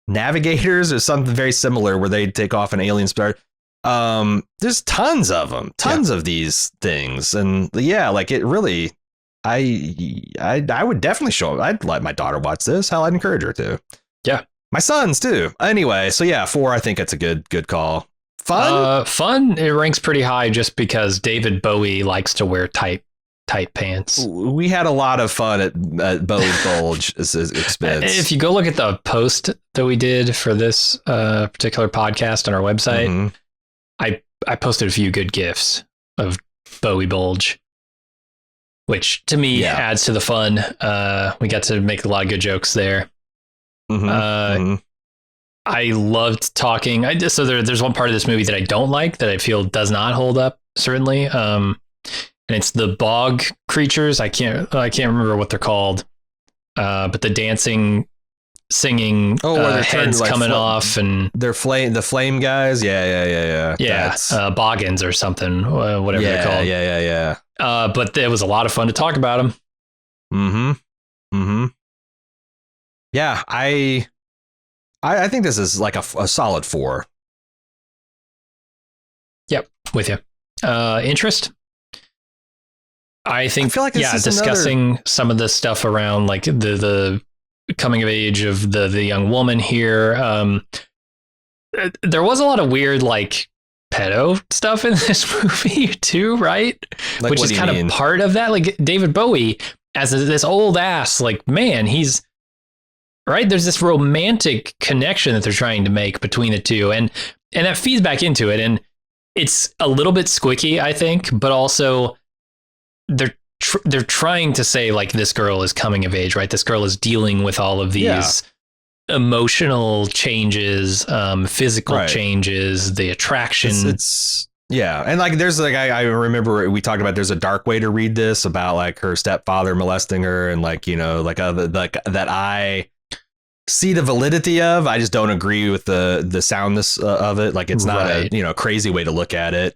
Navigators or something very similar where they take off an alien star. There's tons of them, of these things, and yeah, like it really. I would definitely show. I'd let my daughter watch this. Hell, I'd encourage her to. Yeah, my sons too. Anyway, so yeah, 4. I think it's a good call. Fun. Fun. It ranks pretty high just because David Bowie likes to wear tight pants. We had a lot of fun at Bowie's Bulge's expense. If you go look at the post that we did for this particular podcast on our website, mm-hmm. I posted a few good GIFs of Bowie Bulge, which to me adds to the fun. We got to make a lot of good jokes there. Mm-hmm. I loved talking. So there's one part of this movie that I don't like, that I feel does not hold up, certainly. And it's the bog creatures. I can't remember what they're called. But the dancing, singing heads like coming off, and they're the flame guys. Yeah. Boggins or something, whatever they're called. Yeah. But it was a lot of fun to talk about them. Mm-hmm. Yeah, I think this is like a solid 4. Yep, with you. Interest? I feel like this is discussing some of the stuff around like the coming of age of the young woman here. There was a lot of weird like pedo stuff in this movie too, right? Like, which is kind of part of that. Like David Bowie as this old ass, like, man, he's right. There's this romantic connection that they're trying to make between the two, and that feeds back into it. And it's a little bit squicky, I think, but also they're trying to say like this girl is coming of age, right? This girl is dealing with all of these emotional changes, physical changes, the attraction. It's and like there's like I remember we talked about there's a dark way to read this about like her stepfather molesting her, and like like that I see the validity of. I just don't agree with the soundness of it. Like it's not a crazy way to look at it.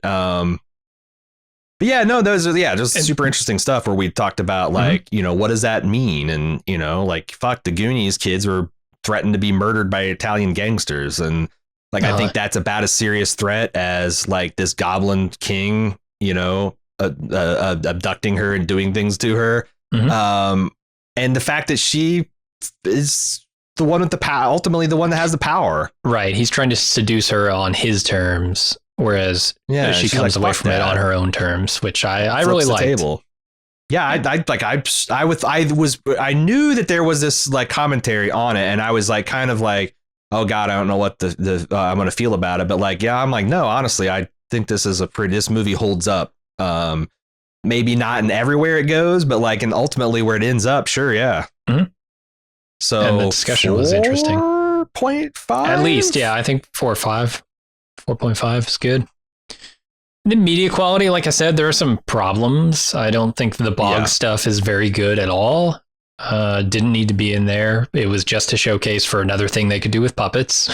But yeah, no, those are just super interesting stuff where we talked about like what does that mean, and like fuck, the Goonies kids were threatened to be murdered by Italian gangsters, and like I think that's about as serious threat as like this goblin king abducting her and doing things to her. And the fact that she is the one with the power, ultimately the one that has the power. Right. He's trying to seduce her on his terms, whereas she comes away from it on her own terms, which I really liked. Yeah, I knew that there was this like commentary on it, and I was like kind of like, oh God, I don't know what the I'm gonna feel about it, but like I'm like, no, honestly, I think this movie holds up. Maybe not in everywhere it goes, but like, and ultimately where it ends up, sure, yeah. Mm-hmm. So and the discussion was interesting. 4.5 At least, yeah. I think 4 or 5. 4.5 is good. The media quality, like I said, there are some problems. I don't think the bog stuff is very good at all. Didn't need to be in there. It was just a showcase for another thing they could do with puppets.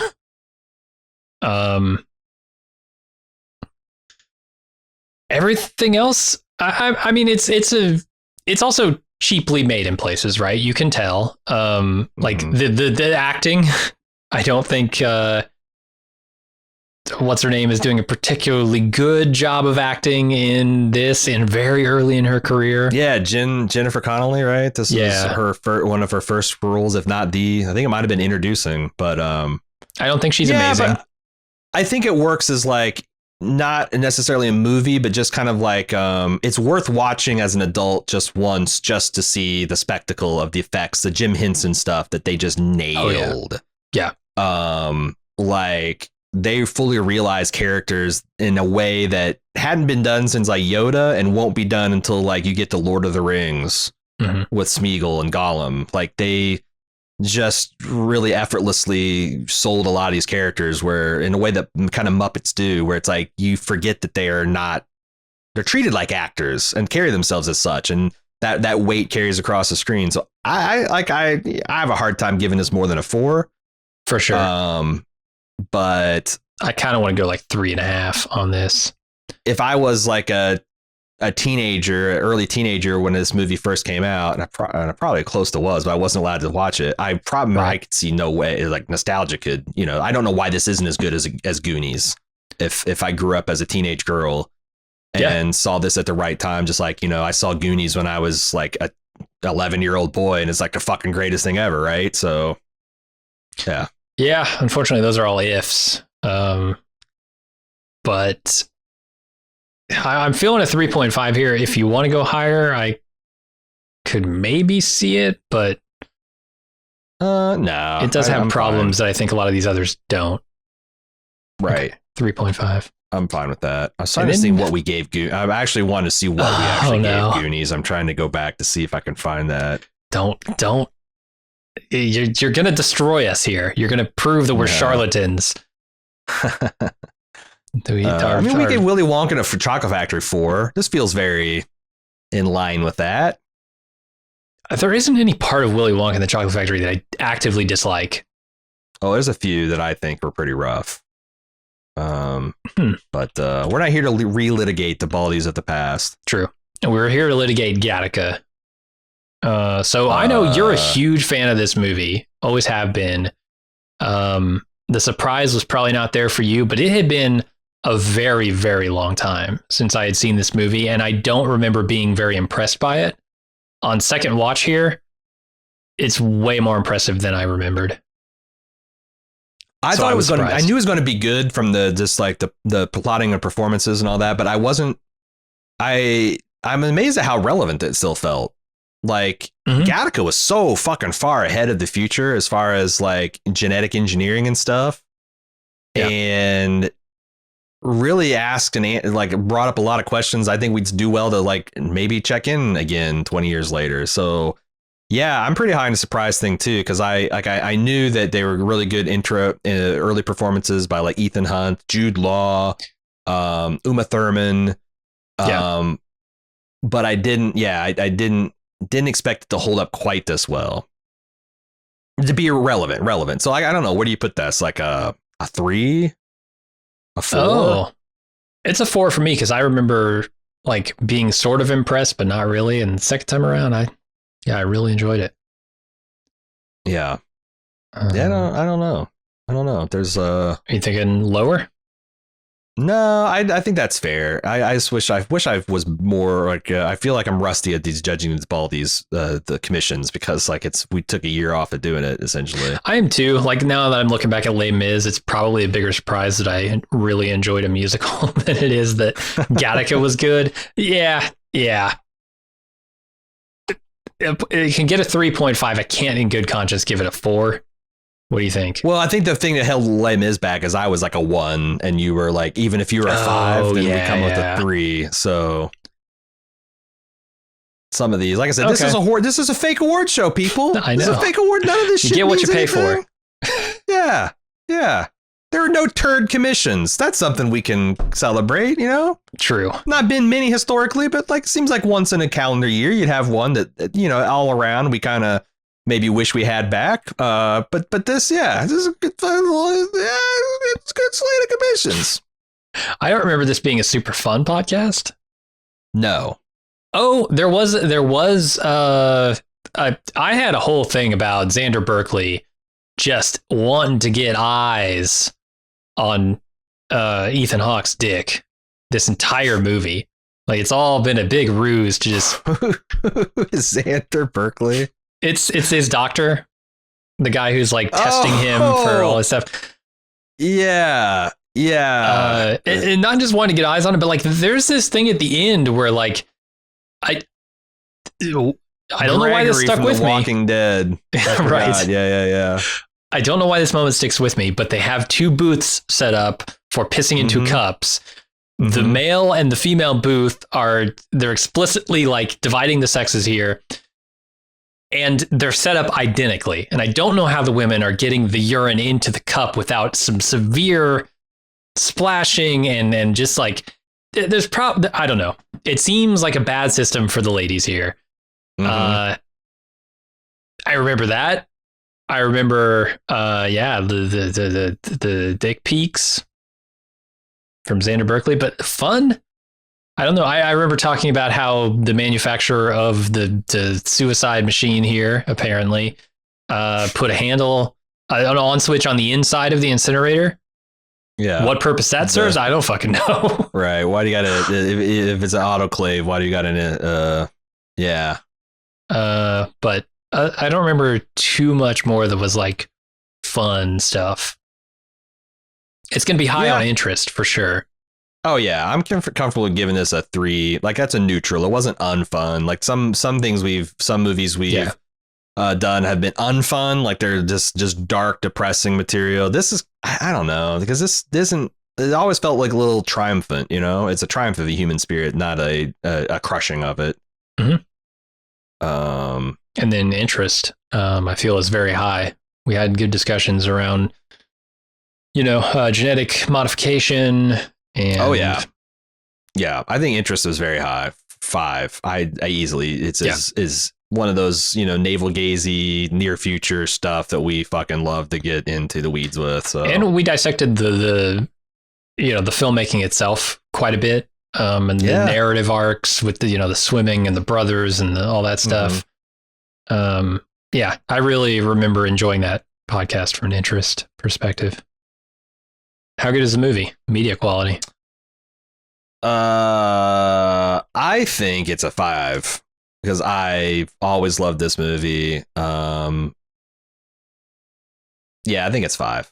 Everything else, I mean, it's also cheaply made in places, right? You can tell. Like the acting, I don't think what's her name is doing a particularly good job of acting in this, and very early in her career. Yeah, Jennifer Connelly, right? This is her one of her first roles, if not the. I think it might have been introducing, but I don't think she's amazing. I think it works as like not necessarily a movie, but just kind of like it's worth watching as an adult just once, just to see the spectacle of the effects, the Jim Henson stuff that they just nailed. Oh, yeah. Like they fully realized characters in a way that hadn't been done since like Yoda, and won't be done until like you get to Lord of the Rings with Smeagol and Gollum. Like they just really effortlessly sold a lot of these characters, where in a way that kind of Muppets do, where it's like you forget that they're treated like actors and carry themselves as such, and that weight carries across the screen. So I have a hard time giving this more than a 4 for sure. But I kind of want to go like 3.5 on this. If I was like a early teenager when this movie first came out, and I probably close to was, but I wasn't allowed to watch it. I could see no way, like nostalgia could, I don't know why this isn't as good as Goonies. If I grew up as a teenage girl and saw this at the right time, just like, I saw Goonies when I was like a 11-year-old boy, and it's like the fucking greatest thing ever. Right. So yeah. Yeah, unfortunately, those are all ifs. But I'm feeling a 3.5 here. If you want to go higher, I could maybe see it, but no, it does have problems that I think a lot of these others don't. Right. Okay, 3.5. I'm fine with that. I was trying to see what we gave Goonies. I actually wanted to see what we actually gave Goonies. I'm trying to go back to see if I can find that. Don't. You're going to destroy us here. You're going to prove that we're charlatans. We gave Willy Wonka a Chocolate Factory 4. This feels very in line with that. There isn't any part of Willy Wonka and the Chocolate Factory that I actively dislike. Oh, there's a few that I think were pretty rough. But we're not here to relitigate the Baldies of the past. True. And we're here to litigate Gattaca. So I know you're a huge fan of this movie, always have been. The surprise was probably not there for you, but it had been a very, very long time since I had seen this movie, and I don't remember being very impressed by it. On second watch here, it's way more impressive than I remembered. I thought it was I knew it was going to be good from the plotting and performances and all that, but I wasn't. I'm amazed at how relevant it still felt. Like Gattaca was so fucking far ahead of the future as far as like genetic engineering and stuff, and really asked and like brought up a lot of questions. I think we'd do well to like maybe check in again 20 years later. So yeah, I'm pretty high on the surprise thing too, because I knew that they were really good early performances by like Ethan Hunt, Jude Law, Uma Thurman, but I didn't expect it to hold up quite this well, to be relevant. So I don't know. Where do you put this? Like a 3, a 4? Oh, it's a 4 for me, because I remember like being sort of impressed, but not really. And the second time around, I really enjoyed it. Yeah. I don't know. There's Are you thinking lower? No, I think that's fair. I just wish I was more like I feel like I'm rusty at these judging these Baldies the commissions, because like we took a year off of doing it essentially. I am too. Like now that I'm looking back at Les Mis, it's probably a bigger surprise that I really enjoyed a musical than it is that Gattaca was good. Yeah. It can get a 3.5. I can't in good conscience give it a 4. What do you think? Well, I think the thing that held Les Mis back is I was like a 1, and you were like, even if you were a 5, then we come with a 3. So some of these, like I said, This is a fake award show, people. I know. This is a fake award. None of this shit. You get what you pay for. Yeah, Yeah. Yeah. There are no turd commissions. That's something we can celebrate, you know? True. Not been many historically, but like seems like once in a calendar year you'd have one that you know, all around we kind of maybe wish we had back. But this, this is a good, it's a good slate of commissions. I don't remember this being a super fun podcast. No. Oh, there was I had a whole thing about Xander Berkeley just wanting to get eyes on Ethan Hawke's dick this entire movie. Like, it's all been a big ruse to just Xander Berkeley. It's his doctor, the guy who's like testing him for all this stuff. Yeah. And not just wanting to get eyes on it, but like there's this thing at the end where like I don't know why this stuck with me. Walking Dead. Right. Yeah. I don't know why this moment sticks with me, but they have two booths set up for pissing into cups. The male and the female booth they're explicitly like dividing the sexes here. And they're set up identically. And I don't know how the women are getting the urine into the cup without some severe splashing and just like there's I don't know. It seems like a bad system for the ladies here. I remember that. I remember, the dick pics from Xander Berkeley, but fun. I don't know. I remember talking about how the manufacturer of the suicide machine here apparently put a handle, an on switch on the inside of the incinerator. Yeah. What purpose that serves, I don't fucking know. Right. Why do you gotta, if it's an autoclave, why do you gotta, yeah. But I don't remember too much more that was like fun stuff. It's going to be high on interest for sure. Oh yeah, I'm comfortable giving this a 3. Like that's a neutral. It wasn't unfun. Like some movies we've done have been unfun. Like they're just dark, depressing material. This is, I don't know, because this isn't. It always felt like a little triumphant. You know, it's a triumph of the human spirit, not a crushing of it. And then interest, I feel is very high. We had good discussions around, genetic modification. And I think interest was very high. 5. I easily is one of those navel gazy near future stuff that we fucking love to get into the weeds with. So, and we dissected the filmmaking itself quite a bit, and the narrative arcs with the swimming and the brothers and all that stuff. I really remember enjoying that podcast from an interest perspective. How good is the movie? Media quality. I think it's a 5 because I always loved this movie. I think it's 5.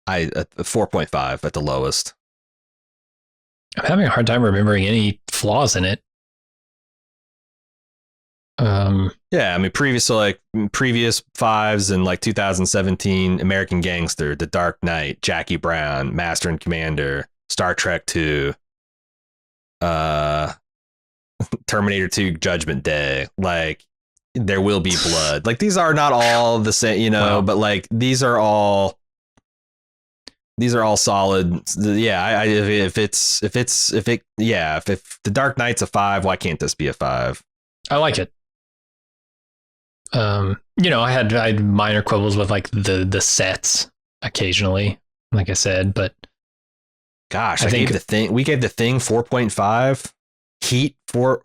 4.5 at the lowest. I'm having a hard time remembering any flaws in it. Previous 5s in like 2017, American Gangster, The Dark Knight, Jackie Brown, Master and Commander, Star Trek 2, Terminator 2, Judgment Day. Like There Will Be Blood. Like these are not all the same, wow. But like these are all solid. If The Dark Knight's a 5, why can't this be a 5? I like it. I had minor quibbles with like the sets occasionally, like I said, but gosh, we gave the thing 4.5. Heat 4.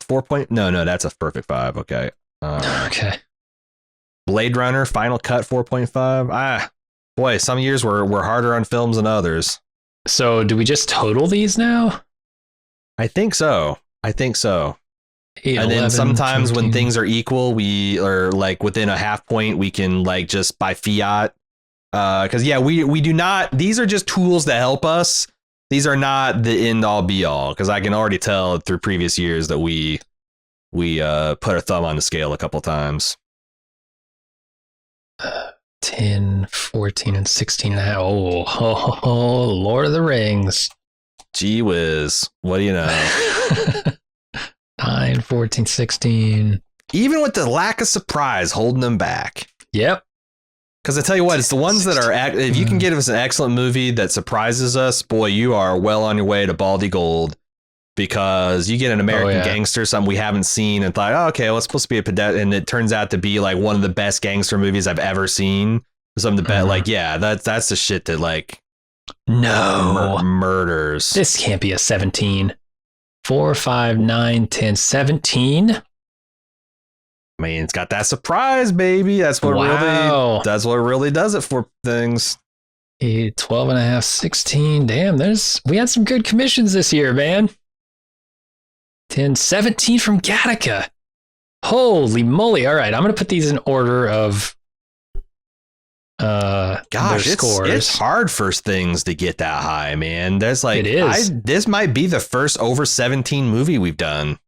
No, that's a perfect 5. Okay. Okay. Blade Runner Final Cut 4.5. Boy, some years were harder on films than others. So do we just total these now? I think so. 8, and 11, then sometimes 14. When things are equal, we are like within a half point, we can like just by fiat. Because we do not. These are just tools that help us. These are not the end all be all. Because I can already tell through previous years that we put our thumb on the scale a couple times. 10, 14, and 16 and a half. Oh, Lord of the Rings. Gee whiz. What do you know? 9, 14, 16. Even with the lack of surprise holding them back. Yep. Because I tell you what, it's the ones that are, if you can give us an excellent movie that surprises us, boy, you are well on your way to Baldy Gold. Because you get an American Gangster, something we haven't seen, and thought, oh, okay, well, it's supposed to be a pedestrian, and it turns out to be like one of the best gangster movies I've ever seen. Some of the best, like, yeah, that's the shit that like murders. This can't be a 17. 4, 5, 9, 10, 17. I mean, it's got that surprise, baby. That's what really does it for things. 8, 12 and a half, 16. Damn, we had some good commissions this year, man. 10, 17 from Gattaca. Holy moly. All right, I'm going to put these in order of their scores. It's hard for things to get that high, man. There's like, it is. This might be the first over 17 movie we've done.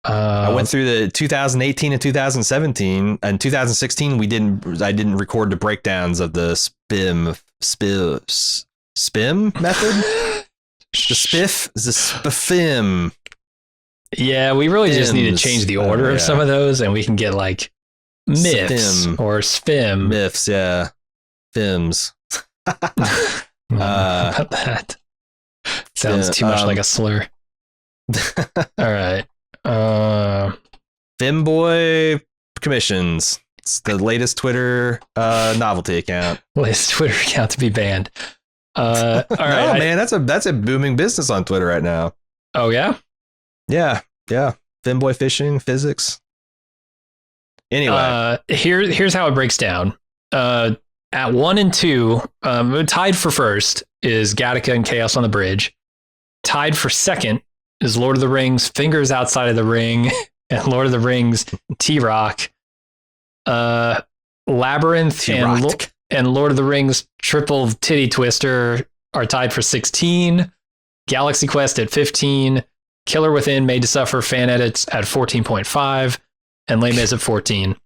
I went through the 2018 and 2017. And 2016, I didn't record the breakdowns of the spim method. The spiffim. Yeah, we really just need to change the order of some of those, and we can get like myths or spim. Myths, yeah. Fims. About that. Sounds too much like a slur. All right. Femboy commissions. It's the latest Twitter novelty account. Latest Twitter account to be banned. All right, man, that's a booming business on Twitter right now. Oh yeah, yeah. Femboy fishing physics. Anyway, here's how it breaks down. At 1 and 2, tied for first is Gattaca and Chaos on the Bridge. Tied for second is Lord of the Rings, Fingers Outside of the Ring, and Lord of the Rings, T-Rock. Labyrinth and Lord of the Rings, Triple Titty Twister are tied for 16. Galaxy Quest at 15. Killer Within, Made to Suffer fan edits at 14.5. And Les Mis at 14.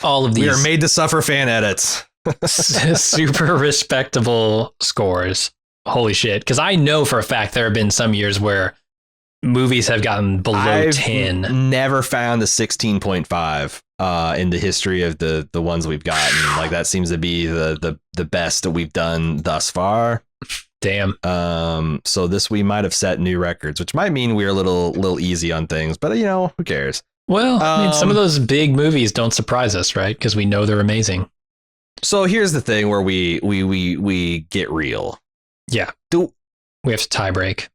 All of these. We are Made to Suffer fan edits. Super respectable scores. Holy shit. Because I know for a fact there have been some years where movies have gotten below 10. Never found a 16.5 in the history of the ones we've gotten. Like that seems to be the best that we've done thus far. Damn. So we might have set new records, which might mean we're a little easy on things, but who cares? Well, I mean, some of those big movies don't surprise us, right? Because we know they're amazing. So here's the thing where we get real. Yeah. We have to tie break.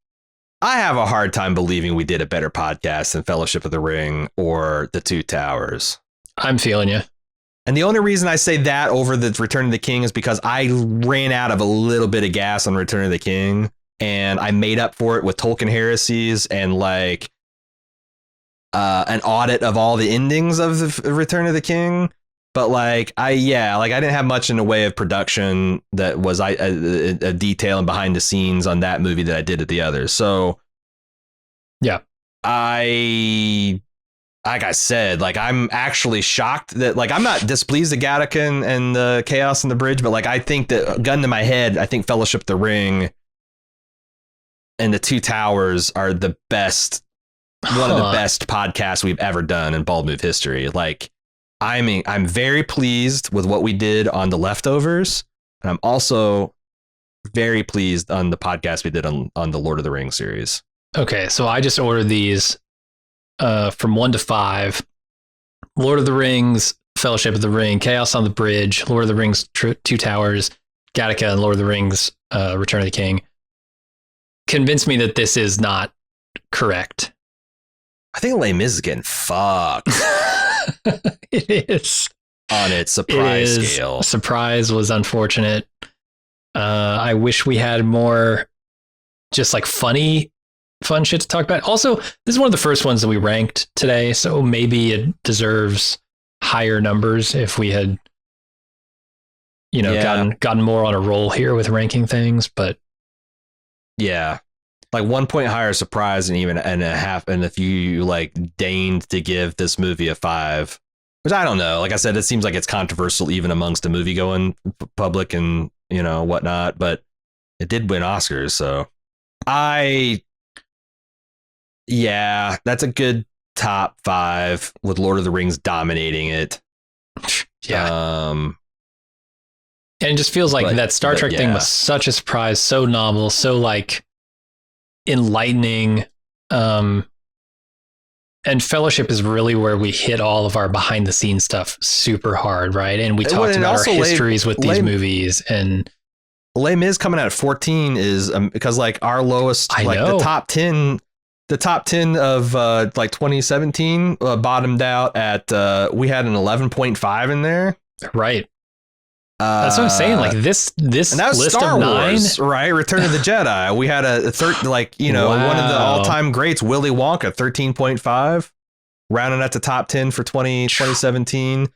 I have a hard time believing we did a better podcast than Fellowship of the Ring or The Two Towers. I'm feeling you. And the only reason I say that over the Return of the King is because I ran out of a little bit of gas on Return of the King, and I made up for it with Tolkien heresies and like an audit of all the endings of the Return of the King. But like I didn't have much in the way of production that was a detail and behind the scenes on that movie that I did at the others. So yeah, like I said, like I'm actually shocked that like I'm not displeased at Gattaca and the Chaos on the Bridge, but like I think that gun to my head, I think Fellowship of the Ring and The Two Towers are the best, one of the best podcasts we've ever done in Bald Move history. Like I'm very pleased with what we did on The Leftovers, and I'm also very pleased on the podcast we did on the Lord of the Rings series. Okay, so I just ordered these from 1 to 5. Lord of the Rings, Fellowship of the Ring, Chaos on the Bridge, Lord of the Rings, Two Towers, Gattaca, and Lord of the Rings, Return of the King. Convince me that this is not correct. I think Les Mis is getting fucked. It is. On its surprise scale. Surprise was unfortunate. I wish we had more just like fun shit to talk about. Also, this is one of the first ones that we ranked today, so maybe it deserves higher numbers if we had, gotten more on a roll here with ranking things. But yeah, like 1 point higher surprise and even and a half. And if you like deigned to give this movie a 5, which I don't know, like I said, it seems like it's controversial even amongst the movie going public and whatnot, but it did win Oscars. So that's a good top 5 with Lord of the Rings dominating it. Yeah. And it just feels like that Star Trek thing was such a surprise, so novel, so like enlightening. And Fellowship is really where we hit all of our behind the scenes stuff super hard, right? And we talked about our histories with these movies. And Les Mis coming out at 14 is because like our lowest, the top 10 of like 2017 bottomed out at we had an 11.5 in there. Right. That's what I'm saying. Like this and that was list Star of 9, Wars, right? Return of the Jedi. We had a third, like, you know, one of the all-time greats, Willy Wonka, 13.5, rounding at the top 10 for 2017. In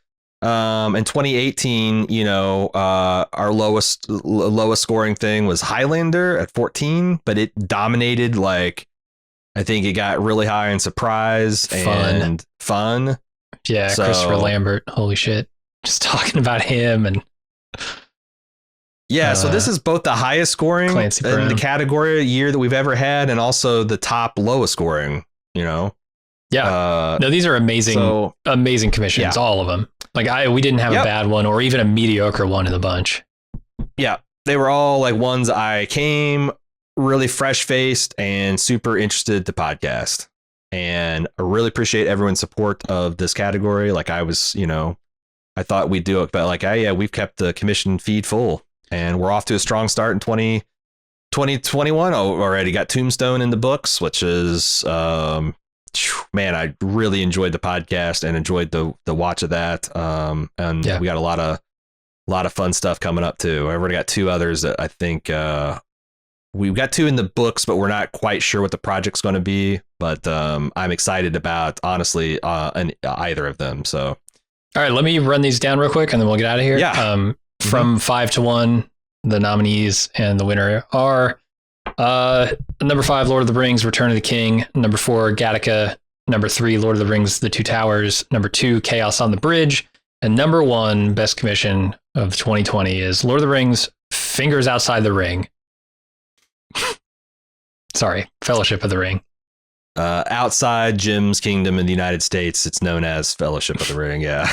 2018, you know, our lowest scoring thing was Highlander at 14, but it dominated. Like, I think it got really high in surprise and fun. Yeah, so, Christopher Lambert. Holy shit! Just talking about him and. Yeah, so this is both the highest scoring in the category year that we've ever had, and also the top lowest scoring. You know. Yeah. No, these are amazing, amazing commissions, all of them. Like we didn't have a bad one or even a mediocre one in the bunch. Yeah, they were all like ones I came really fresh faced and super interested to podcast, and I really appreciate everyone's support of this category. Like I was, you know, I thought we'd do it, but like we've kept the commission feed full, and we're off to a strong start in 2021 already. Got Tombstone in the books, which is man, I really enjoyed the podcast and enjoyed the watch of that. And we got a lot of fun stuff coming up too. I've already got 2 others that I think we've got 2 in the books, but we're not quite sure what the project's going to be. But I'm excited about, honestly, either of them. So, all right, let me run these down real quick, and then we'll get out of here. Yeah. From 5 to 1, the nominees and the winner are. Number 5, Lord of the Rings, Return of the King. Number 4, Gattaca. Number 3, Lord of the Rings, The Two Towers. Number 2, Chaos on the Bridge. And number 1, best commission of 2020 is Lord of the Rings, Fingers Outside the Ring. Sorry, Fellowship of the Ring. Outside Jim's kingdom in the United States, it's known as Fellowship of the Ring. Yeah.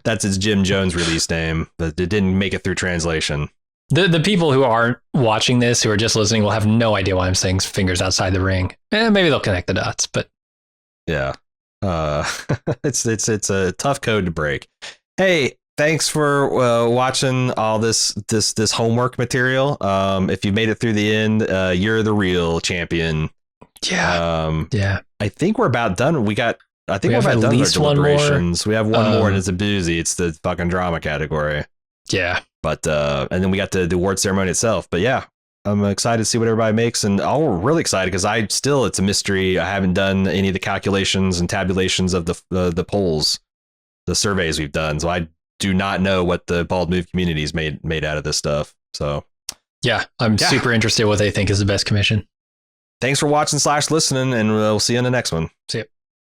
That's its Jim Jones release name, but it didn't make it through translation. The people who aren't watching this, who are just listening, will have no idea why I'm saying Fingers Outside the Ring. Maybe they'll connect the dots, but yeah, it's a tough code to break. Hey, thanks for watching all this homework material. If you made it through the end, you're the real champion. Yeah. I think we're about done. I think we're about done with our deliberations. We have one more, and it's a boozy. It's the fucking drama category. Yeah. But and then we got the award ceremony itself. But yeah, I'm excited to see what everybody makes, and I'm really excited because it's a mystery. I haven't done any of the calculations and tabulations of the polls, the surveys we've done, so I do not know what the Bald Move community's made out of this stuff. So yeah, I'm super interested in what they think is the best commission. Thanks for watching / listening, and we'll see you in the next one. See ya.